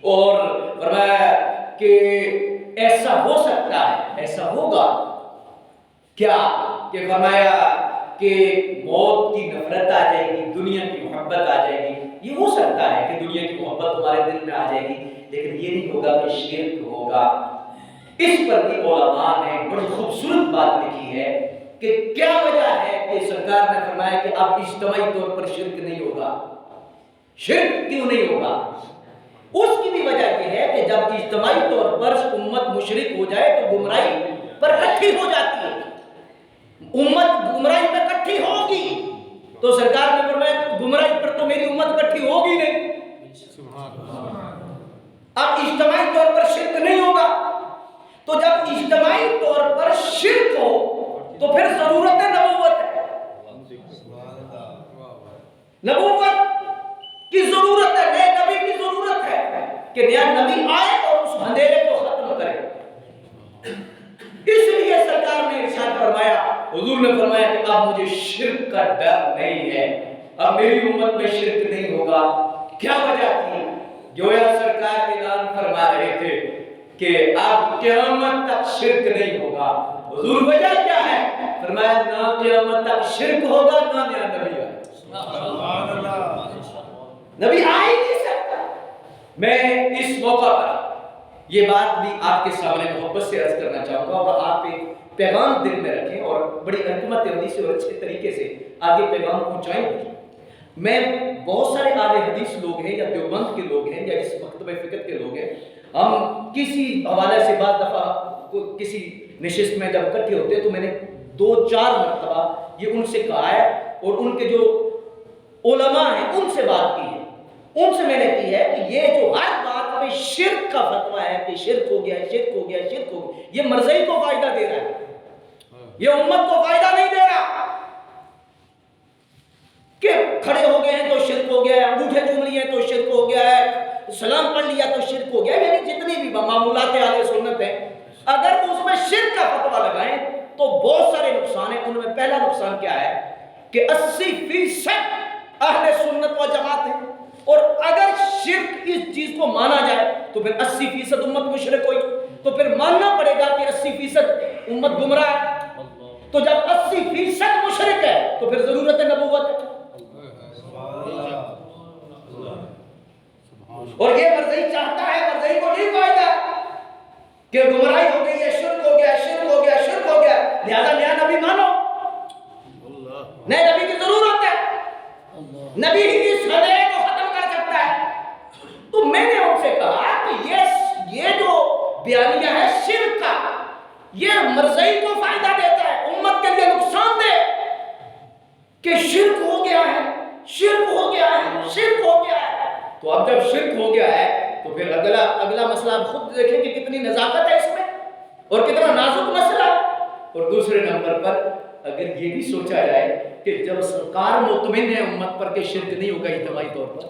اور فرمایا کہ ایسا ہو سکتا ہے, ایسا ہوگا کیا کہ فرمایا کہ موت کی نفرت آ جائے گی, دنیا کی محبت آ جائے گی. یہ ہو سکتا ہے کہ دنیا کی محبت تمہارے دل میں آ جائے گی, لیکن یہ نہیں ہوگا کہ شرک ہوگا. اس پر بھی علماء نے بڑی خوبصورت بات لکھی ہے کہ کیا وجہ ہے کہ سرکار نے فرمایا کہ اب اجتماعی طور پر شرک نہیں ہوگا. شرک کیوں نہیں ہوگا؟ اس کی بھی وجہ یہ ہے کہ جب اجتماعی طور پر امت مشرک ہو جائے تو گمراہی پر اکٹھی ہو جاتی ہے. امت گمراہی میں اکٹھی ہوگی تو سرکار نے فرمایا گمراہی پر تو میری امت اکٹھی ہوگی نہیں. اب اجتماعی طور پر شرک نہیں ہوگا. تو جب اجتماعی طور پر شرک ہو تو پھر ضرورت نبوت ہے. نبوت کی ضرورت ہے, نئے نبی کی ضرورت ہے کہ نیا نبی آئے اور اس اندھیرے کو ختم کرے. اس لیے سرکار نے ارشاد فرمایا, حضور نے فرمایا کہ اب مجھے شرک کا ڈر نہیں ہے, اب میری امت میں شرک نہیں ہوگا. کیا وجہ تھی؟ گویا سرکار اعلان فرما رہے تھے کہ اب قیامت تک شرک نہیں ہوگا. حضور وجہ کیا ہے؟ فرمایا نہ قیامت تک شرک ہوگا نہ نیا نبی آئے. نبی آ ہی نہیں سکتا. میں اس موقع پر یہ بات بھی آپ کے سامنے محبت سے عرض کرنا چاہوں گا اور آپ ایک پیغام دل میں رکھیں اور بڑی حکمت عملی سے اور اچھے طریقے سے آگے پیغام پہنچائیں. میں بہت سارے اہل حدیث لوگ ہیں یا دیوبند کے لوگ ہیں یا اس مکتبہ فکر کے لوگ ہیں, ہم کسی حوالے سے بعض دفعہ کسی نشست میں جب اکٹھے ہوتے ہیں تو میں نے 2-4 مرتبہ یہ ان سے کہا ہے اور ان کے جو علماء ہیں ان سے بات کی ہے. ان سے میں نے کی ہے کہ یہ جو ہر بات پہ شرک کا فتویٰ ہے کہ شرک ہو گیا, شرک ہو گیا, شرک ہو گیا, یہ مرضی کو فائدہ دے رہا ہے, یہ امت کو فائدہ نہیں دے رہا. کہ کھڑے ہو گئے ہیں تو شرک ہو گیا ہے, انگوٹھے چوم لیے تو شرک ہو گیا ہے, سلام پڑھ لیا تو شرک ہو گیا ہے. یعنی جتنی بھی معمولات اہل سنت ہیں اگر اس میں شرک کا فتویٰ لگائیں تو بہت سارے نقصان ہیں. ان میں پہلا نقصان کیا ہے کہ 80% اہل سنت و جماعت ہیں, اور اگر شرک اس چیز کو مانا جائے تو پھر 80% امت مشرک ہوئی, تو پھر ماننا پڑے گا کہ 80% امت گمراہ ہے. تو جب 80% مشرک ہے تو پھر ضرورت نبوت ہے. اور یہ مرضی چاہتا ہے, مرضی کو نہیں فائدہ کہ گمراہی ہو گئی ہے, شرک ہو گیا, شرک ہو گیا, شرک ہو گیا, لہذا نیا نبی مانو. نئے نبی کی ضرورت ہے, نبی ہی اس اندھیرے کو ختم کر سکتا ہے. تو میں نے ان سے کہا کہ یہ جو بیانیہ ہے شرک کا, یہ مرضی کو فائدہ دیتا ہے, امت کے لیے نقصان دہ کہ شرک ہو گیا ہے, شرک ہو گیا ہے, شرک ہو گیا ہے. تو اب جب شرک ہو گیا ہے تو پھر اگلا مسئلہ آپ خود دیکھیں کہ کتنی نزاکت ہے اس میں اور کتنا نازک مسئلہ ہے. اور دوسرے نمبر پر اگر یہ بھی سوچا جائے کہ جب سرکار مطمئن ہے امت پر کہ شرک نہیں ہوگا اجتماعی طور پر,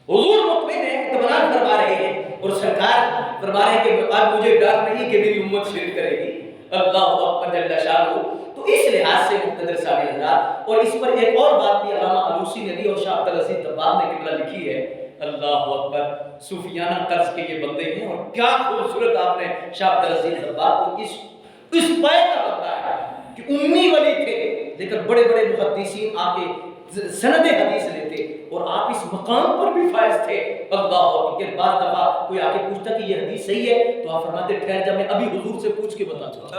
حضور مطمئن ہے, اطمینان فرما رہے ہیں اور سرکار فرما رہے ہیں کہ اب مجھے ڈر نہیں کہ میری امت شرک کرے گی. اللہ اکبر جل شانہ. تو اس لحاظ سے مقتدر صاحب حضرات, اور اس پر ایک اور بات بھی علامہ علوسی نے دی اور شاہ عبدالعزیز دباغ نے قبلہ لکھی ہے. اللہ اکبر, صوفیانہ طرز کے یہ بندے ہیں اور کیا خوبصورت آپ نے شاہ عبدالعزیز دباغ کو اس پے کا بتایا کہ امی ولی تھے لیکن بڑے بڑے محدثین آپ کے سند حدیث لیتے اور آپ اس مقام پر بھی فائز تھے. اللہ اکبر. بعض دفعہ کوئی آ کے پوچھتا کہ یہ حدیث صحیح ہے تو آپ فرماتے ٹھہر جا, میں ابھی حضور سے پوچھ کے بتا چاہتا.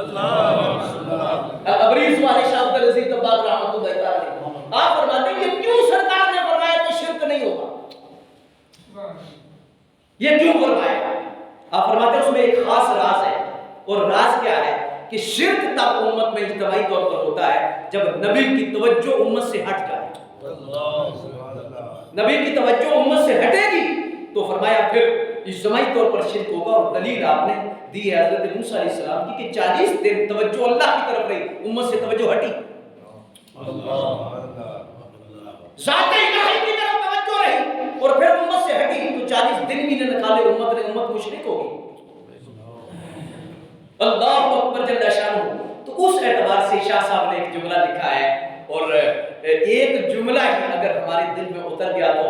ابریز والے شاہ عبدالعزیز دباغ رحمۃ اللہ تعالی آپ فرماتے ہیں یہ کیوں سرکار نے فرمایا کہ شرک نہیں ہوگا, یہ کیوں فرمایا؟ آپ فرماتے ہیں اس میں ایک خاص راز ہے, اور راز کیا ہے کہ شرک تب امت میں اجتماعی طور پر ہوتا ہے جب نبی کی توجہ امت سے ہٹ جائے. نبی کی توجہ امت سے ہٹے گی تو فرمایا پھر اجتماعی طور پر شرک ہوگا. اور دلیل آپ نے دی ہے حضرت موسیٰ علیہ السلام کی کہ 40 دن توجہ اللہ کی طرف رہی, امت سے توجہ ہٹی. ذات الہی کی طرف توجہ رہی اور پھر امت سے ہٹی تو 40 دن بھی نہ نکالے امت مشرک ہوگی. اللہ اکبر جل شانہ. تو اس اعتبار سے شاہ صاحب نے ایک جملہ لکھا ہے اور ایک جملہ ہی اگر ہمارے دل میں اتر گیا تو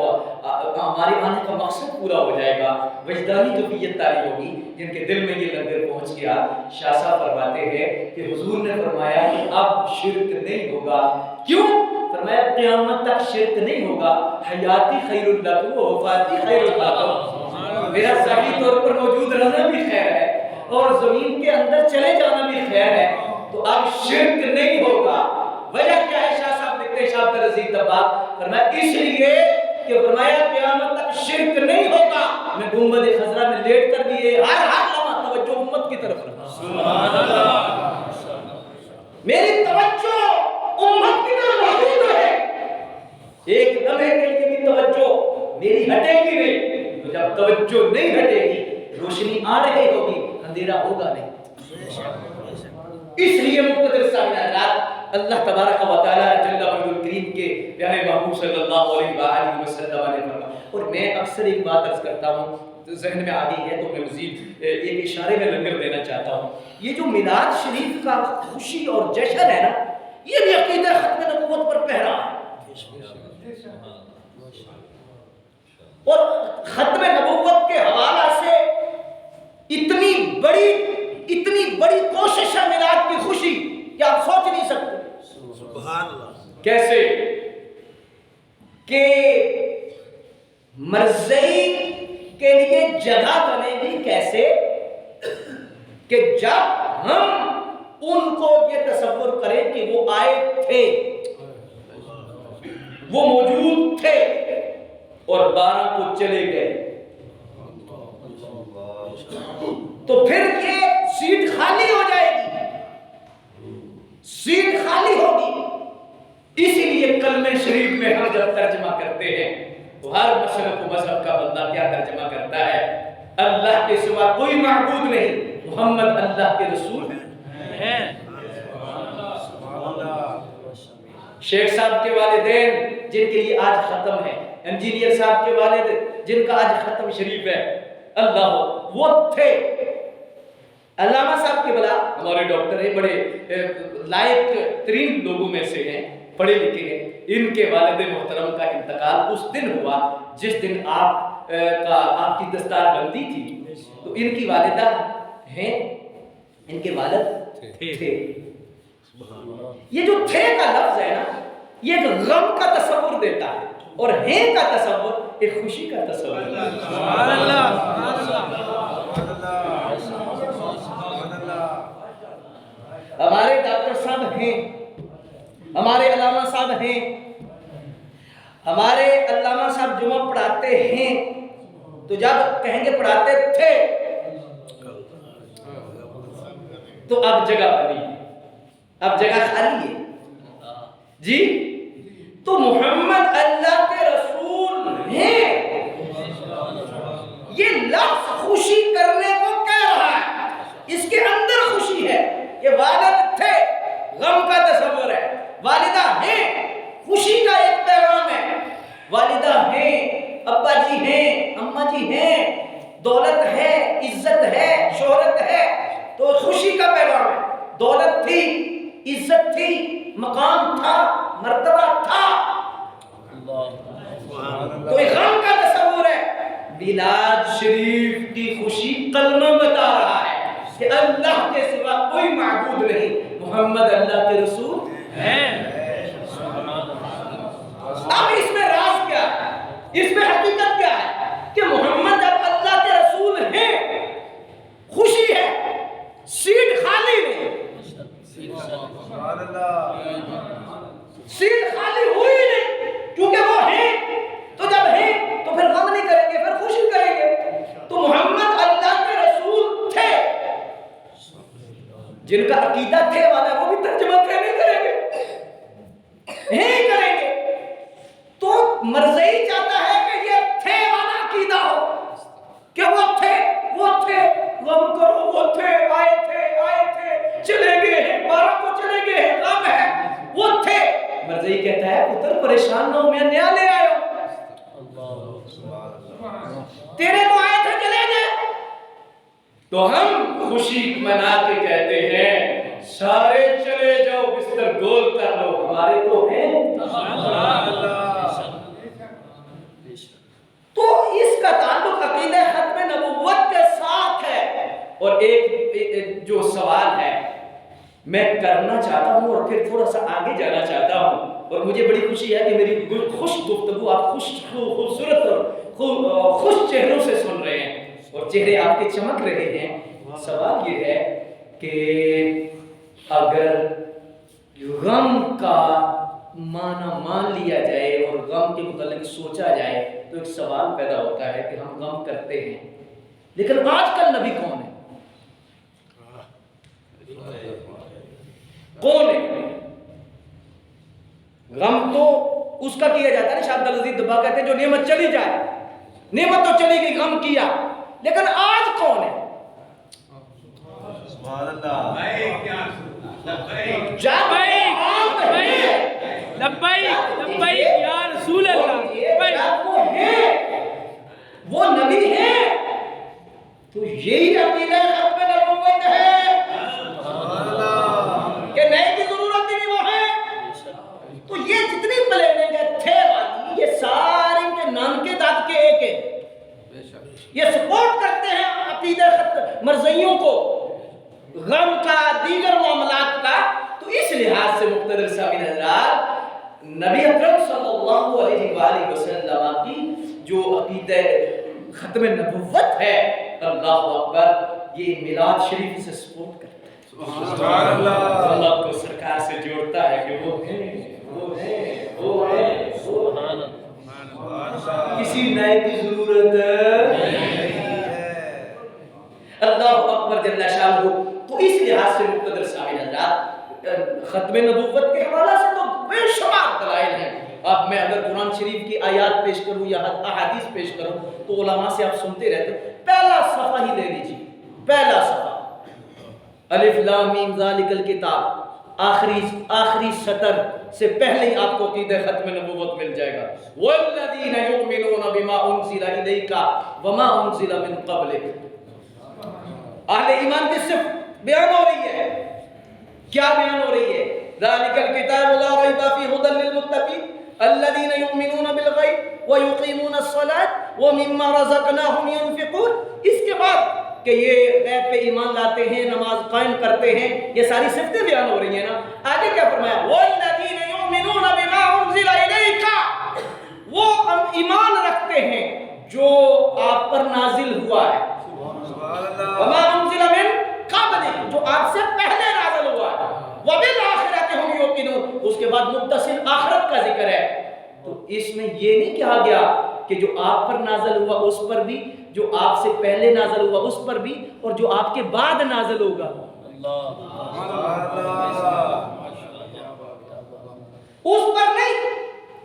ہمارے آنے کا مقصد پورا ہو جائے گا, وجدانی کیفیت طاری ہوگی. جن کے دل میں یہ لنگر پہنچ گیا, شاہ صاحب فرماتے ہیں کہ حضور نے فرمایا کہ اب شرک نہیں ہوگا. کیوں؟ فرمایا قیامت تک شرک نہیں ہوگا. حیاتی خیر لکم و وفاتی خیر لکم, میرا صحیح طور پر موجود رہنا بھی خیر ہے اور زمین کے اندر چلے جانا بھی خیر ہے. تو اب شرک نہیں ہوگا. وجہ کیا ہے؟ شاہ صاحب لکھتے ہیں, شاہ عبدالعزیز دباغ فرمایا اس لیے کہ فرمایا قیامت تک شرک نہیں ہوگا. میں گنبد خضرا میں لیٹ کر بھی ہر لمحہ توجہ امت کی طرف رکھا. میری توجہ امت کی طرف موجود ہے، ایک لمحے کے لیے بھی توجہ میری ہٹے گی نہیں، تو جب توجہ نہیں ہٹے گی روشنی آ رہی ہوگی، اندھیرا ہوگا نہیں۔ اس لیے مقتدر سامنے حضرات اللہ تبارک و تعالی جل وعلا کریم کے پیارے محبوب صلی اللہ علیہ وآلہ وسلم نے فرمایا، اور میں اکثر ایک بات عرض کرتا ہوں ذہن میں آ گئی ہے تو میں مزید ایک اشارے میں لنگر دینا چاہتا ہوں، یہ جو میلاد شریف کا خوشی اور جشن ہے نا، یہ بھی عقیدہ ختم نبوت پر پہرا ہے، اور ختم نبوت کے حوالہ سے اتنی بڑی کوشش ہے میلاد کی خوشی کہ آپ سوچ نہیں سکتے۔ سبحان اللہ۔ کیسے کہ مرزئی کے لیے جگہ بنے گی، کیسے کہ جب ہم ان کو یہ تصور کریں کہ وہ آئے تھے، وہ موجود تھے اور 12 کو چلے گئے، تو پھر یہ سیٹ خالی ہو جائے گی، سیٹ خالی ہوگی۔ اسی لیے کلمہ شریف میں ہم جب ترجمہ کرتے ہیں تو ہر مشرق و مذہب کا بندہ کیا ترجمہ کرتا ہے؟ اللہ کے سوا کوئی معبود نہیں، محمد اللہ کے رسول ہیں۔ شیخ صاحب کے والدین جن کے لیے آج ختم ہے، انجینئر صاحب کے والد جن کا آج ختم شریف ہے، اللہ وہ تھے۔ علامہ صاحب کے بلا ہمارے ڈاکٹر ہیں، بڑے لائق ترین لوگوں میں سے ہیں، پڑھے لکھے ہیں، ان کے والد محترم کا انتقال اس دن ہوا جس دن آپ کی دستار بندی تھی، تو ان کی والدہ ہیں، ان کے والد تھے۔ یہ جو تھے کا لفظ ہے نا، یہ ایک غم کا تصور دیتا ہے، اور ہیں کا تصور ایک خوشی کا تصور دیتا ہے۔ سبحان اللہ۔ ہمارے ڈاکٹر صاحب ہیں، ہمارے علامہ صاحب ہیں، ہمارے علامہ صاحب جمعہ پڑھاتے ہیں، تو جب کہیں گے پڑھاتے تھے تو اب جگہ بنی ہے، اب جگہ خالی ہے جی، تو محمد اللہ کے رسول ہیں، یہ لفظ خوشی کرنے کو کہہ رہا ہے، اس کے اندر خوشی ہے کہ والد تھے، غم کا تصور ہے، والدہ ہیں، خوشی کا ایک پیغام ہے، والدہ ہیں، ابا جی ہیں، اماں جی ہیں، دولت ہے، عزت ہے، شہرت ہے، تو خوشی کا پیغام ہے، دولت تھی، عزت تھی، مقام تھا، مرتبہ تھا، تو ایک غم کا تصور ہے۔ میلاد شریف کی خوشی کلمہ بتا رہا ہے کہ اللہ کے سوا کوئی معبود نہیں، محمد اللہ کے رسول ہیں۔ اب اس میں راز کیا ہے؟ اس میں حقیقت کیا ہے کہ محمد جب اللہ کے رسول ہیں، خوشی ہے، سیٹ خالی نہیں، سیٹ خالی ہوئی نہیں، کیونکہ وہ ہیں، تو جب ہیں تو پھر غم نہیں کریں گے، پھر خوشی کریں گے۔ تو محمد اللہ کے رسول تھے، جن کا عقیدہ تھے والا وہ بھی ترجمہ نہیں کریں گے، نہیں کریں گے، تو مرزئی چاہتا ہے کہ یہ تھے والا عقیدہ ہو کہ وہ تھے، غم کرو، وہ تھے، آئے تھے، چلے گئے ہیں، 12 کو چلے گئے ہیں، غم ہے، وہ تھے۔ مرزئی کہتا ہے پتر پریشان نہ ہو، میں نیا لے آیا ہوں، تیرے کو آئے تھے چلے گئے، تو ہم خوشی منا کے کہتے ہیں سارے چلے جاؤ، بستر گول کر لو، ہمارے تو ہیں۔ تو اس کا تعلق عقیدہ ختم نبوت کے ساتھ ہے۔ اور ایک جو سوال ہے میں کرنا چاہتا ہوں اور پھر تھوڑا سا آگے جانا چاہتا ہوں، اور مجھے بڑی خوشی ہے کہ میری خوش گفتگو آپ خوبصورت اور خوش چہروں سے سن رہے ہیں اور چہرے آپ کے چمک رہے ہیں۔ سوال یہ ہے کہ اگر غم کا معنی مان لیا جائے اور غم کے متعلق سوچا جائے تو ایک سوال پیدا ہوتا ہے کہ ہم غم کرتے ہیں، لیکن آج کل نبی کون ہے؟ غم تو اس کا کیا جاتا ہے نا، شاہ عبدالعزیز دبا کہتے ہیں جو نعمت چلی جائے، نعمت تو چلی گئی، غم کیا، لیکن آج کون ہے؟ لبیک یا رسول اللہ، وہ نبی ہے تو یہی عقیدہ ختم نبوت ہے کہ نئے کی ضرورت ہی نہیں وہ ہے۔ تو یہ جتنی پلاننگ ہے تھے والی، یہ سارے ان کے نام کے داد کے ایک ہے، یہ سپورٹ کرتے ہیں عقیدہ ختم مرزیوں کو، غم کا، دیگر معاملات کا۔ تو اس لحاظ سے مقتدر سامعین حضرات، نبی اکرم صلی اللہ علیہ وآلہ وسلم کی جو عقیدہ ختم نبوت ہے، اللہ اکبر، یہ میلاد شریف سے سپورٹ کرتا ہے، سبحان اللہ، اللہ کو سرکار سے جوڑتا ہے کہ وہ ہیں، وہ ہیں، وہ ہیں، سبحان اللہ، کسی نئے کی ضرورت نہیں ہے، اللہ اکبر جل شانہ۔ تو اس لحاظ سے مقتدر سامعین حضرات، ختم نبوت کے حوالہ سے تو بے شمار دلائل ہیں۔ اب میں اگر قرآن شریف کی آیات پیش کروں یا احادیث پیش کروں تو علماء سے آپ سنتے رہتے ہیں، پہلا صفحہ ہی لے لیجیے، پہلا صفحہ، الف لام میم ذالک الکتاب، آخری سطر سے پہلے ہی آپ کو عقیدہ ختم نبوت مل جائے گا، والذین یؤمنون بما انزل الیک وما انزل من قبلک۔ اہل ایمان کی صفت بیان ہو رہی ہے، کیا بیان ہو رہی ہے؟ ذالک الکتاب لا ریب فیہ ھدی للمتقین الذین یؤمنون بالغیب ویقیمون الصلاۃ ومما رزقناہم ینفقون۔ اس کے بعد کہ یہ غیب پہ ایمان لاتے ہیں، نماز قائم کرتے ہیں، یہ ساری صفتیں بیان ہو رہی ہیں نا۔ آگے کیا فرمایا؟ والذین یؤمنون بما انزل الیک، وہ ایمان رکھتے ہیں جو آپ پر نازل ہوا ہے، وما انزل من قبلک، جو آپ سے پہلے نازل ہوا ہے، وبالآخرۃ ہم یوقنون، اس کے بعد متصل آخرت کا ذکر ہے۔ تو اس میں یہ نہیں کہا گیا کہ جو آپ پر نازل ہوا اس پر بھی، جو آپ سے پہلے نازل ہوا اس پر بھی، اور جو آپ کے بعد نازل ہوگا اس پر نہیں۔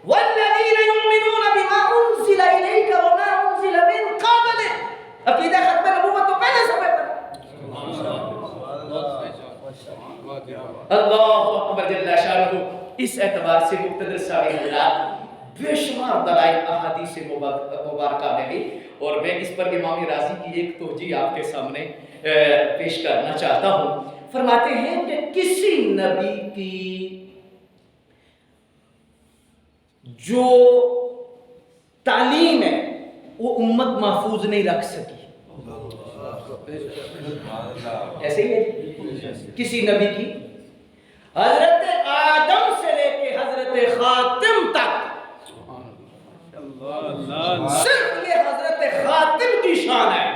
والذین یؤمنون بما انزل الیک وما انزل من قبلک، عقیدہ ختم نبوت تو پہلے سے بہتر۔ اللہ اکبر جل شانہ۔ اس اعتبار سے مقتدر سامعین حضرات، بے شمار دلائل احادیث مبارکہ میں بھی، اور میں اس پر امام راضی کی ایک توجیہ آپ کے سامنے پیش کرنا چاہتا ہوں۔ فرماتے ہیں کہ کسی نبی کی جو تعلیم ہے وہ امت محفوظ نہیں رکھ سکی، ایسے ہی ہے کسی نبی کی، حضرت آدم سے لے کے حضرت خاتم تک، صرف یہ حضرت خاتم کی شان ہے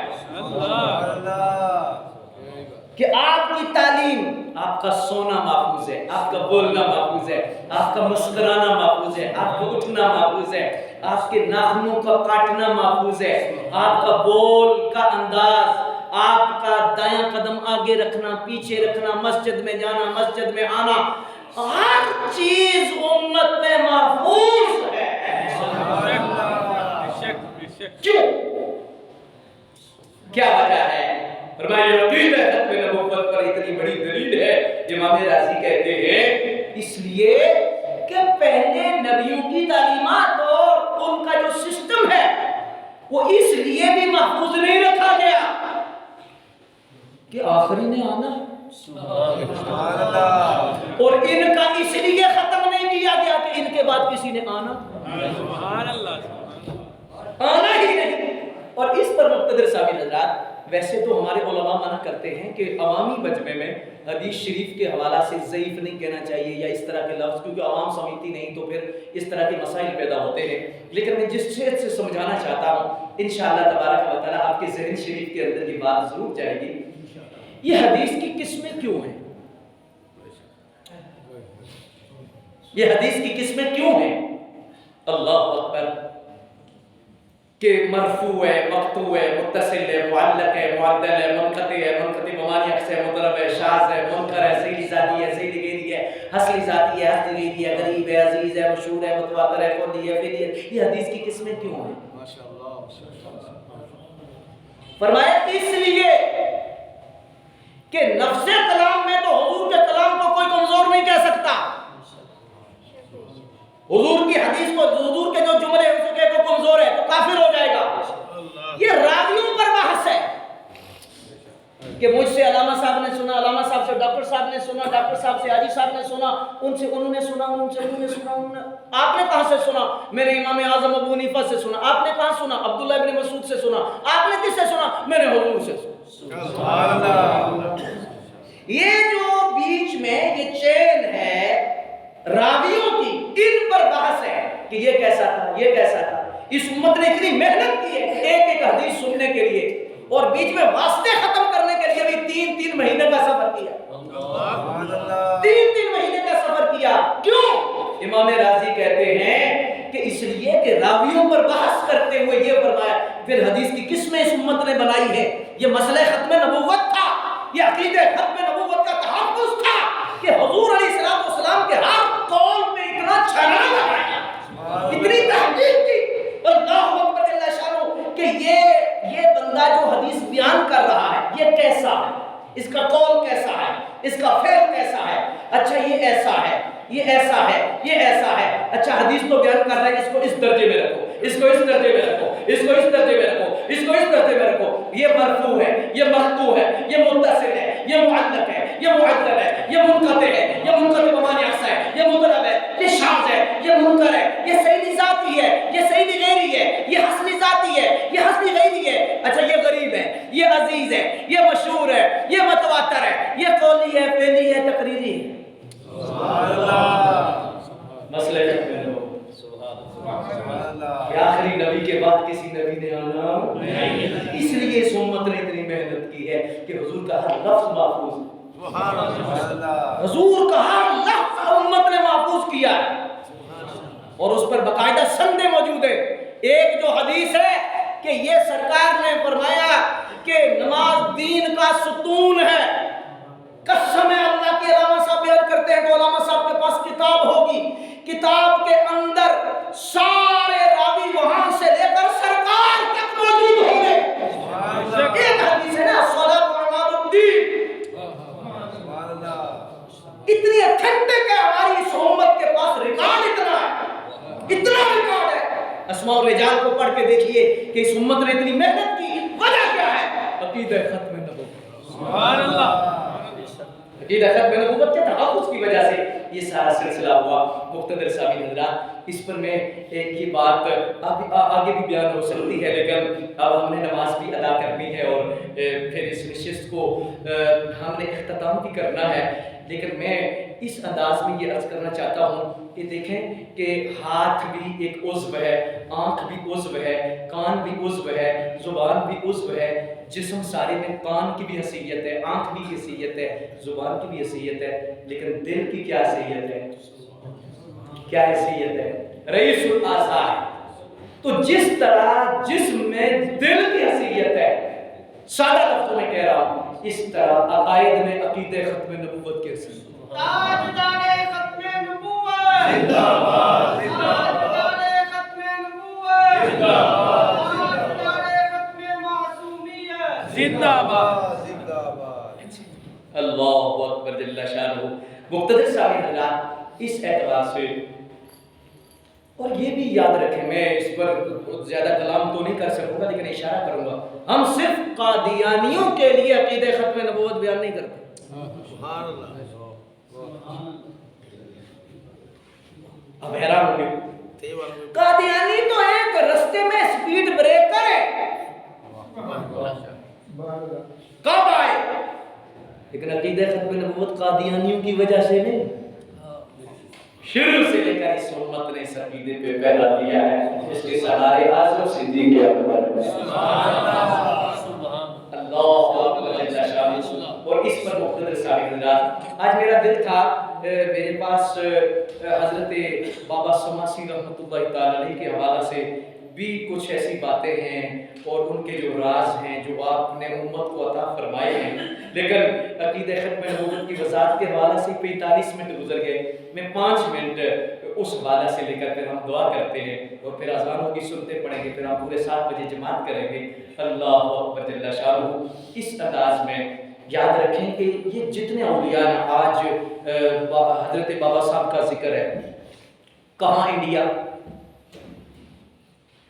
کہ آپ کی تعلیم، آپ کا سونا محفوظ ہے، آپ کا بولنا محفوظ ہے، آپ کا مسکرانا محفوظ ہے، آپ کا اٹھنا محفوظ ہے، آپ کے ناخنوں کا کاٹنا محفوظ ہے، آپ کا بول کا انداز، آپ کا دایاں قدم آگے رکھنا، پیچھے رکھنا، مسجد میں جانا، مسجد میں آنا، ہر چیز امت میں محفوظ ہے۔ کیوں؟ کیا وجہ ہے؟ فرمایا عقیدہ ختم نبوت پر اتنی بڑی دلیل ہے، امام راضی کہتے ہیں اس لیے کہ پہلے نبیوں کی تعلیمات اور ان کا جو سسٹم ہے وہ اس لیے بھی محفوظ نہیں رکھا گیا کہ آخری نے آنا اور ان کا اس لیے ختم نہیں کیا گیا کہ ان کے بعد کسی نے آنا ہی نہیں۔ اور اس پر مقتدر سامعین حضرات، ویسے تو ہمارے علماء منع کرتے ہیں کہ عوامی مجمع میں حدیث شریف کے حوالہ سے ضعیف نہیں کہنا چاہیے یا اس طرح کے لفظ، کیونکہ عوام سمجھتی نہیں تو پھر اس طرح کے مسائل پیدا ہوتے ہیں۔ لیکن میں جس شیخ سے سمجھانا چاہتا ہوں، انشاءاللہ تبارک و تعالیٰ آپ کے ذہن شریف کے اندر یہ بات ضرور جائے گی۔ یہ حدیث کی قسمیں کیوں ہیں؟ یہ حدیث کی قسمیں کیوں ہیں؟ اللہ اکبر، کہ مرفوع ہے، مقطوع ہے، متصل ہے، معلق ہے، معدل ہے، منقطع ہے، منقطع بمعنی عکس ہے، مضرب ہے، شاذ ہے، منکر ہے، ذیلی ذاتی ہے، ذیلی غیری ہے، حسن ذاتی ہے، حسن غیری ہے، غریب ہے، عزیز ہے، مشہور ہے، متواتر ہے، قولی ہے، فعلی ہے، یہ حدیث کی قسمیں کیوں ہیں؟ فرمایا اس لیے کہ نفس کلام میں تو حضور کے کلام کو کوئی کمزور نہیں کہہ سکتا، حضور کی حدیث کو، حضور کے جو جملے ہو سکے وہ کمزور ہے تو کافر ہو جائے گا۔ یہ راویوں پر بحث ہے کہ مجھ سے علامہ صاحب نے سنا، علامہ صاحب سے ڈاکٹر صاحب نے سنا، ڈاکٹر صاحب سے حاجی صاحب نے سنا، ان سے انہوں نے سنا، انہوں سے انہوں نے سنا، آپ نے کہاں سے سنا؟ میں نے امام اعظم ابو حنیفہ سے سنا۔ آپ نے کہاں سنا؟ عبداللہ ابن مسعود سے سنا۔ آپ نے کس سے سنا؟ میں نے حضور سے سنا۔ سبحان اللہ۔ یہ جو بیچ میں یہ چین ہے راویوں کی، ان پر بحث ہے کہ یہ کیسا تھا، یہ کیسا تھا۔ اس امت نے اتنی محنت کی ہے ایک ایک حدیث سننے کے لیے، اور بیچ میں واسطے ختم کرنے کے لیے بھی 3 مہینے کا سفر کیا، 3 مہینے کا سفر کیا۔ کیوں؟ امام راضی کہتے ہیں کہ اس لیے کہ راویوں پر بحث کرتے ہوئے یہ فرمایا پھر حدیث کی قسمیں اس امت نے بنائی ہے۔ یہ مسئلہ ختم نبوت تھا، یہ عقیدہ ختم نبوت کا تحفظ تھا کہ حضور علیہ السلام کے ہر قول میں اتنا چھنا لگایا، اتنی تحقیق کی، اللہ اکبر جل شانہ، کہ یہ بندہ جو حدیث بیان کر رہا ہے یہ کیسا ہے، اس کا قول کیسا ہے، اس کا فعل کیسا ہے، اچھا یہ ایسا ہے، یہ ایسا ہے، یہ ایسا ہے، اچھا حدیث تو بیان کر رہا ہے، اس کو اس درجے میں رکھو، اس کو اس درجے میں رکھو، اس کو اس درجے میں رکھو، اس کو اس درجے میں رکھو، یہ مرفوع ہے، یہ مقطوع ہے، یہ متصل ہے، یہ معلق ہے، یہ معدل ہے، یہ منقطع ہے، یہ منقطع بمعنی احسن ہے، یہ مطلب ہے، یہ شاذ ہے، یہ منکر ہے، یہ صحیح ذاتی ہے، یہ صحیح غیری ہے، یہ حسن ذاتی ہے، یہ حسن غیری ہے، اچھا یہ غریب ہے، یہ عزیز ہے، یہ مشہور ہے، یہ متواتر ہے، یہ قولی ہے، فعلی ہے، تقریری ہے۔ سبحان اللہ۔ مسئلہ کہ آخری نبی کے بعد کسی نبی نے آنا نہیں، اس لیے اس امت نے اتنی محنت کی ہے کہ حضور کا ہر لفظ محفوظ ہے، حضور کا ہر لفظ امت نے محفوظ کیا ہے، اور اس پر باقاعدہ سندیں موجود ہیں۔ ایک جو حدیث ہے کہ یہ سرکار نے فرمایا کہ نماز دین کا ستون ہے، قسم اللہ کی، علامہ صاحب بیان کرتے ہیں کہ علامہ صاحب کے پاس کتاب ہوگی، کتاب کے اندر سارے راوی وہاں سے لے کر سرکار تک موجود ہوں گے۔ ایک حدیث ہے نا، صلاۃ عماد الدین، اتنی اتھینٹک ہے ہماری اس امت کے پاس، ریکارڈ اتنا ہے، اتنا ریکارڈ ہے۔ اسماء الرجال کو پڑھ کے دیکھیے کہ اس امت نے اتنی محنت کی، وجہ کیا ہے؟ عقیدہ ختم نبوت۔ سبحان اللہ۔ عقیدہ ختم نبوت کے تحفظ کی وجہ سے یہ سارا سلسلہ ہوا۔ مقتدر سامعین حضرات، اس پر میں ایک یہ بات آگے بھی بیان ہو سکتی ہے، لیکن اب ہم نے نماز بھی ادا کرنی ہے اور پھر اس نشست کو ہم نے اختتام بھی کرنا ہے، لیکن میں اس انداز میں یہ عرض کرنا چاہتا ہوں کہ دیکھیں کہ ہاتھ بھی ایک عضو ہے، آنکھ بھی عضو ہے، کان بھی عضو ہے، زبان بھی عضو ہے، جسم سارے میں کان کی بھی حیثیت ہے، آنکھ بھی حیثیت ہے، زبان کی بھی حیثیت ہے، لیکن دل کی کیا حیثیت ہے؟ کیا حیثیت ہے؟ رئیس الاعضاء ہے۔ تو جس طرح جسم میں دل کی حیثیت ہے، سادہ لفظوں میں کہہ رہا ہوں، اس طرح عقائد میں عقیدہ ختم نبوت کی حیثیت ہے۔ تاجدار ختم نبوت زندہ باد، تاجدار ختم نبوت زندہ باد، تاجدار ختم معصومیت زندہ باد، زندہ باد۔ اللہ اکبر جل شانہ۔ مقتدر سامعین حضرات، اس اعتبار سے اور یہ بھی یاد رکھیں، میں اس پر زیادہ کلام تو نہیں کر سکوں گا لیکن اشارہ کروں گا، ہم صرف قادیانیوں کے لیے عقیدہ ختم نبوت بیان نہیں کرتے۔ سبحان اللہ۔ اب حیران ہو گئے، قادیانی تو ایک رستے میں سپیڈ بریکر ہے، کب آئے؟ لیکن عقیدہ ختم نبوت قادیانیوں کی وجہ سے نہیں، شروع سے لے کر اس امت نے اس عقیدے پہ پہلا دیا ہے، اس کے سہارے اعظم صدیق اکبر۔ سبحان اللہ، اللہ اکبر جل شانہ۔ اور اس پر مقتدر سامعین حضرات، آج میرا دل تھا، میرے پاس حضرت بابا سماسی رحمۃ اللہ تعالی علیہ کے حوالہ سے بھی کچھ ایسی باتیں ہیں اور ان کے جو راز ہیں جو آپ نے امت کو عطا فرمائے ہیں، لیکن عقیدہ ختم نبوت کی وضاحت کے حوالے سے 45 منٹ گزر گئے، میں 5 منٹ اس حوالہ سے لے کر پھر ہم دعا کرتے ہیں اور پھر اذان ہوگی، سنتے پڑھیں گے، پھر ہم پورے 7 بجے جماعت کریں گے۔ اللہ اکبر جل شانہ۔ اس انداز میں یاد رکھیں کہ یہ جتنے اولیاء ہیں، آج حضرت بابا صاحب کا ذکر ہے، کہاں انڈیا،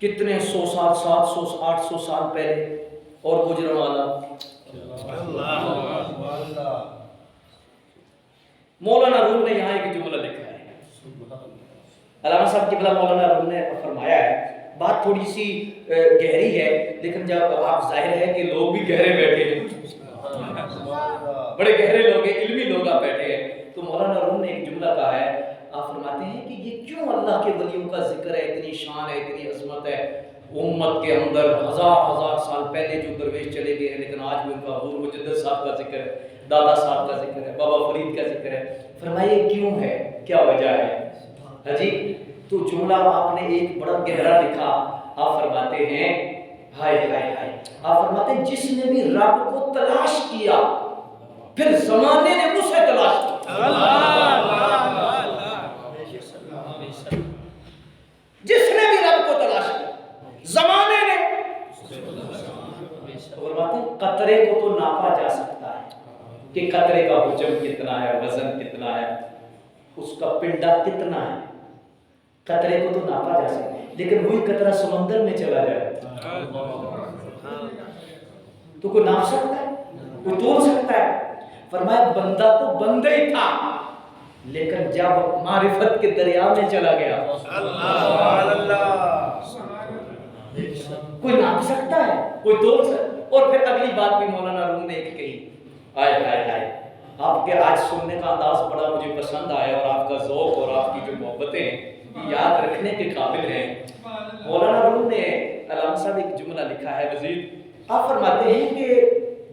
کتنے 100 سال، 700 800 سال پہلے، اور گجرانوالہ مولانا روم نے یہاں ایک جملہ لکھا ہے، علامہ صاحب کی بلا مولانا روم نے فرمایا ہے، بات تھوڑی سی گہری ہے، لیکن جب آپ ظاہر ہے کہ لوگ بھی گہرے بیٹھے ہیں، بڑے گہرے لوگ ہیں، علمی لوگ آپ بیٹھے ہیں، تو مولانا روم نے ایک جملہ کہا ہے، آپ فرماتے ہیں کہ یہ کیوں اللہ کے ولیوں کا ذکر ہے، اتنی شان ہے، اتنی عظمت ہے، امت کے اندر ہزار سال پہلے جو درویش چلے گئے ہیں، لیکن آج بھی ان کا حضور مجدد صاحب کا ذکر ہے، دادا صاحب کا ذکر ہے، بابا فرید کا ذکر ہے۔ فرمائیے کیوں ہے، کیا وجہ ہے؟ ہاں جی، تو جملہ آپ نے ایک بڑا گہرا لکھا، آپ فرماتے ہیں ہائے ہائے ہائے، آپ فرماتے ہیں جس نے بھی رب کو تلاش کیا پھر زمانے نے اسے تلاش کیا، جس نے بھی رب کو تلاش کیا زمانے نے، فرماتے ہیں قطرے کو تو ناپا جا سکتا ہے کہ قطرے کا حجم کتنا ہے، وزن کتنا ہے، اس کا پنڈا کتنا ہے، قطرے کو تو ناپا جا سکتا ہے، لیکن وہی قطرہ سمندر میں چلا جائے تو کوئی ناپ سکتا ہے، کوئی تول سکتا ہے؟ فرمایا بندہ تو بندہ ہی تھا، لیکن جب معرفت کے دریا میں چلا گیا کوئی ناپ سکتا ہے، کوئی تول سکتا ہے۔ اور پھر اگلی بات بھی مولانا روم نے ایک کہی، آئے ہائے ہائے، آپ کے آج سننے کا انداز بڑا مجھے پسند آیا، اور آپ کا ذوق اور آپ کی جو محبتیں یاد رکھنے کے قابل ہیں۔ مولانا روم نے علامہ صاحب ایک جملہ لکھا ہے مزید، آپ فرماتے ہیں کہ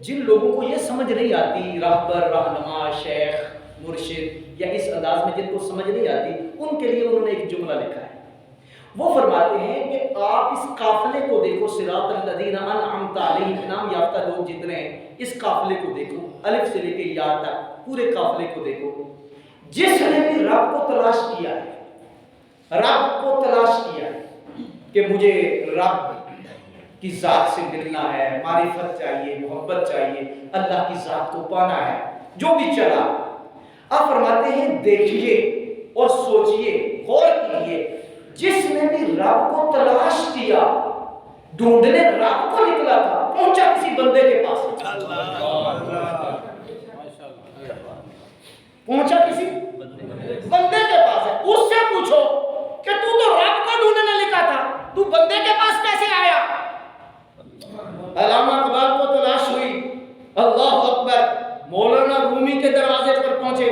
جن لوگوں کو یہ سمجھ نہیں آتی، راہبر، رہنما، شیخ، مرشد، یا اس انداز میں جن کو سمجھ نہیں آتی، ان کے لیے انہوں نے ایک جملہ لکھا ہے، وہ فرماتے ہیں کہ آپ اس قافلے کو دیکھو، صراط الذین انعمت علیہم، انعام یافتہ لوگ جتنے ہیں، اس قافلے کو دیکھو، الف سے لے کے یا تک پورے قافلے کو دیکھو، جس نے بھی رب کو تلاش کیا ہے، رب کو تلاش کیا ہے کہ مجھے رب کی ذات سے ملنا ہے، معرفت چاہیے، محبت چاہیے، اللہ کی ذات کو پانا ہے، جو بھی چلا، آپ فرماتے ہیں دیکھیے اور سوچئے، غور کیجئے، جس نے بھی رب کو تلاش کیا، ڈھونڈنے رب کو نکلا تھا، پہنچا کسی بندے کے پاس، پہنچا کسی بندے کے پاس ہے، اس سے پوچھو کہ تو رب کو ڈھونڈنے لکھا تھا، تو بندے کے پاس کیسے آیا؟ علامہ اقبال کو تلاش ہوئی، اللہ اکبر، مولانا رومی کے دروازے پر پہنچے،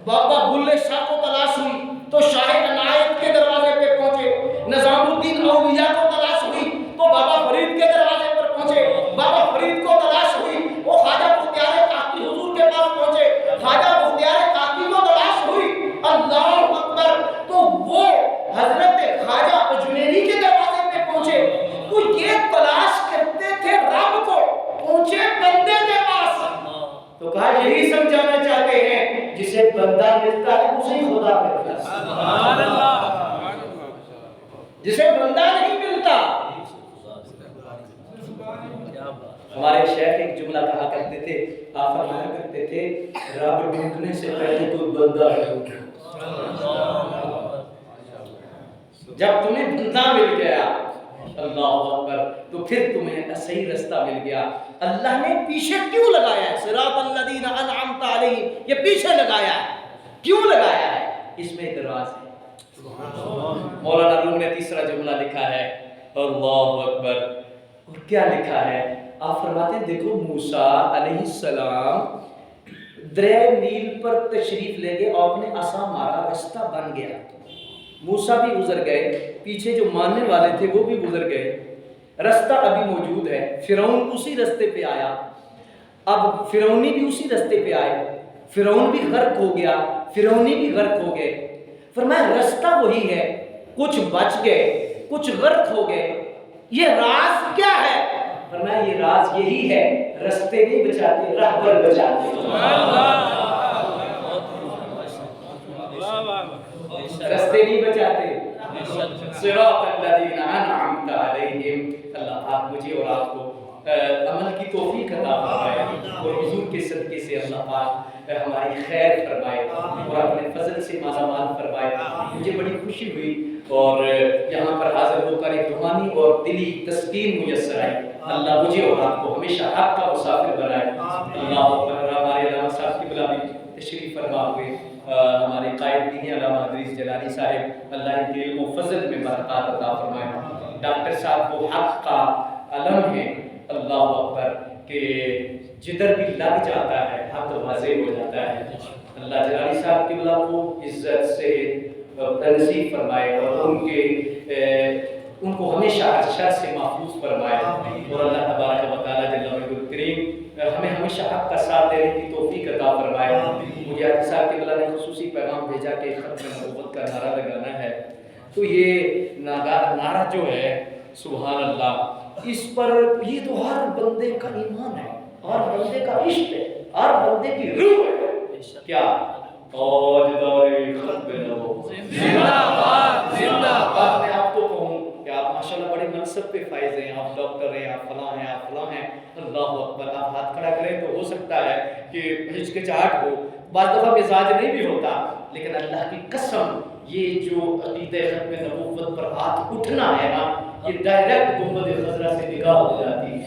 بابا بلے شاہ کو تلاش ہوئی تو شاہ عنایت کے دروازے پہ پہنچے، نظام الدین اولیاء کو تلاش ہوئی تو بابا فرید کے دروازے پر پہنچے، بابا فرید کو تلاش ہوئی وہ خواجہ بختیار کاکی حضور کے پاس پہنچے، خواجہ بختیار کاکی کو تلاش ہوئی، اللہ اکبر، تو وہ حضرت خواجہ اجمیری کے دروازے پہ پہنچے، تو یہ تلاش کرتے تھے رب کو، پہنچے بندے کے پاس، تو کہا یہی سمجھانا چاہتے ہیں جسے بندہ ملتا ہے اسے خدا ملتا ہے، سبحان اللہ، جسے بندہ نہیں ملتا۔ ہمارے شیخ ایک جملہ کہا کرتے تھے، آپ فرمایا کرتے تھے رب ڈھونڈنے سے پہلے تو بندہ ڈھونڈو، جب تمہیں بندہ مل گیا اللہ اکبر تو پھر تمہیں صحیح رستہ مل گیا۔ اللہ نے پیچھے کیوں لگایا ہے صراط الذین انعمت علیہم، یہ پیچھے لگایا ہے، کیوں لگایا ہے؟ اس میں اعتراض ہے۔ مولانا روم نے تیسرا جملہ لکھا ہے، اللہ اکبر، اور کیا لکھا ہے؟ آپ فرماتے ہیں دیکھو موسیٰ علیہ السلام دریائے نیل پر تشریف لے گئے، آپ نے عصا مارا، رستہ بن گیا، موسیٰ بھی گزر گئے، پیچھے جو ماننے والے تھے وہ بھی گزر گئے، رستہ ابھی موجود ہے، فرعون اسی رستے پہ آیا، اب فرعونی بھی اسی رستے پہ آئے، فرعون بھی غرق ہو گیا، فرعونی بھی غرق ہو گئے، فرمایا رستہ وہی ہے، کچھ بچ گئے، کچھ غرق ہو گئے، یہ راز کیا ہے؟ فرمایا یہ راز یہی ہے، رستے نہیں بچاتے، راہبر بچاتے۔ رستے نہیں بچاتے، صراط الذین انعمت علیہم۔ اللہ پاک مجھے اور آپ کو عمل کی توفیق عطا فرمائے اور حضور کے صدقے سے اللہ پاک ہماری خیر فرمائے اور اپنے فضل سے مالا مال فرمائے۔ مجھے بڑی خوشی ہوئی اور یہاں پر حاضر ہو کر ایک روحانی اور دلی تسکین میسر آئی۔ اللہ مجھے اور آپ کو ہمیشہ حق کا مسافر بنائے۔ اللہ اکبر۔ ہمارے علامہ صاحب کی بلا بھی تشریف فرما ہوئے، ہمارے قائد دین علامہ ادریس جلانی صاحب، اللہ ان کے علم و فضل میں برکات عطا فرمائے۔ ڈاکٹر صاحب وہ حق کا علم ہے، اللہ اکبر، کہ جدھر بھی لگ جاتا ہے حق واضح ہو جاتا ہے۔ اللہ جلانی صاحب کی بلا کو عزت سے نصیب فرمائے اور ان کو ہمیشہ شر سے محفوظ فرمائے اور اللہ تبارک و تعالیٰ جل وجلہ الکریم ہمیں ہمیشہ حق کا ساتھ دینے کی توفیق عطا فرمائے۔ مجھے حاجی صاحب کے بلا نے خصوصی پیغام بھیجا کہ ختم نبوت کا نعرہ لگانا ہے، تو یہ نعرہ جو ہے سبحان اللہ، اس پر یہ تو ہر بندے کا ایمان ہے، ہر بندے کا عشق ہے، ہر بندے کی روح ہے۔ کیا تاجدار ختم نبوت زندہ باد، زندہ باد۔ میں آپ کو کہوں کہ آپ ماشاءاللہ بڑے منصب پہ فائز ہیں، آپ ڈاکٹر ہیں، آپ فلاں ہیں، آپ فلاں ہیں، اللہ اکبر۔ آپ ہاتھ کھڑا کریں تو ہو سکتا ہے کہ ہچکچاہٹ ہو، بعض دفعہ مزاج نہیں بھی ہوتا، لیکن اللہ کی قسم یہ جو عقیدہ ختم نبوت پر ہاتھ اٹھنا ہے نا، یہ ڈائریکٹ گنبد خضرا سے نگاہ ہو جاتی ہے۔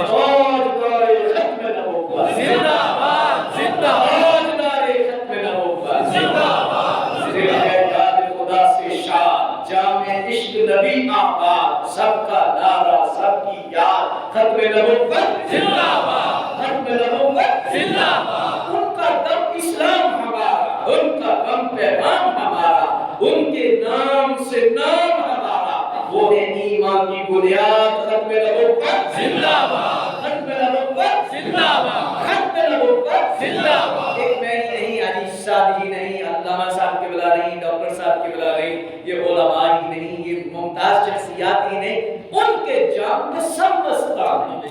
تاجدار ختم نبوت زندہ باد، زندہ باد، تاجدار ختم نبوت زندہ باد، زندہ خدا سے شاد، جامع عشق نبی آباد، سب کا نعرہ سب کی یاد، ختم نبوت زندہ باد، ختم نبوت زندہ باد۔ ان کا دم اسلام ہمارا، ان کا دم پیغام ہمارا، ان کے نام سے نام ہمارا، وہ ہے ایمان کی بنیاد، ختم نبوت زندہ باد، ختم نبوت زندہ باد، ختم نبوت زندہ باد۔ ایک میں ہی نہیں، علی صاحب ہی نہیں، علامہ صاحب کے بلا نہیں، ڈاکٹر صاحب کے بلا نہیں، یہ علماء ہی نہیں، یہ ممتاز شخصیات ہی نہیں، ان کے جام میں سب مستان ہیں۔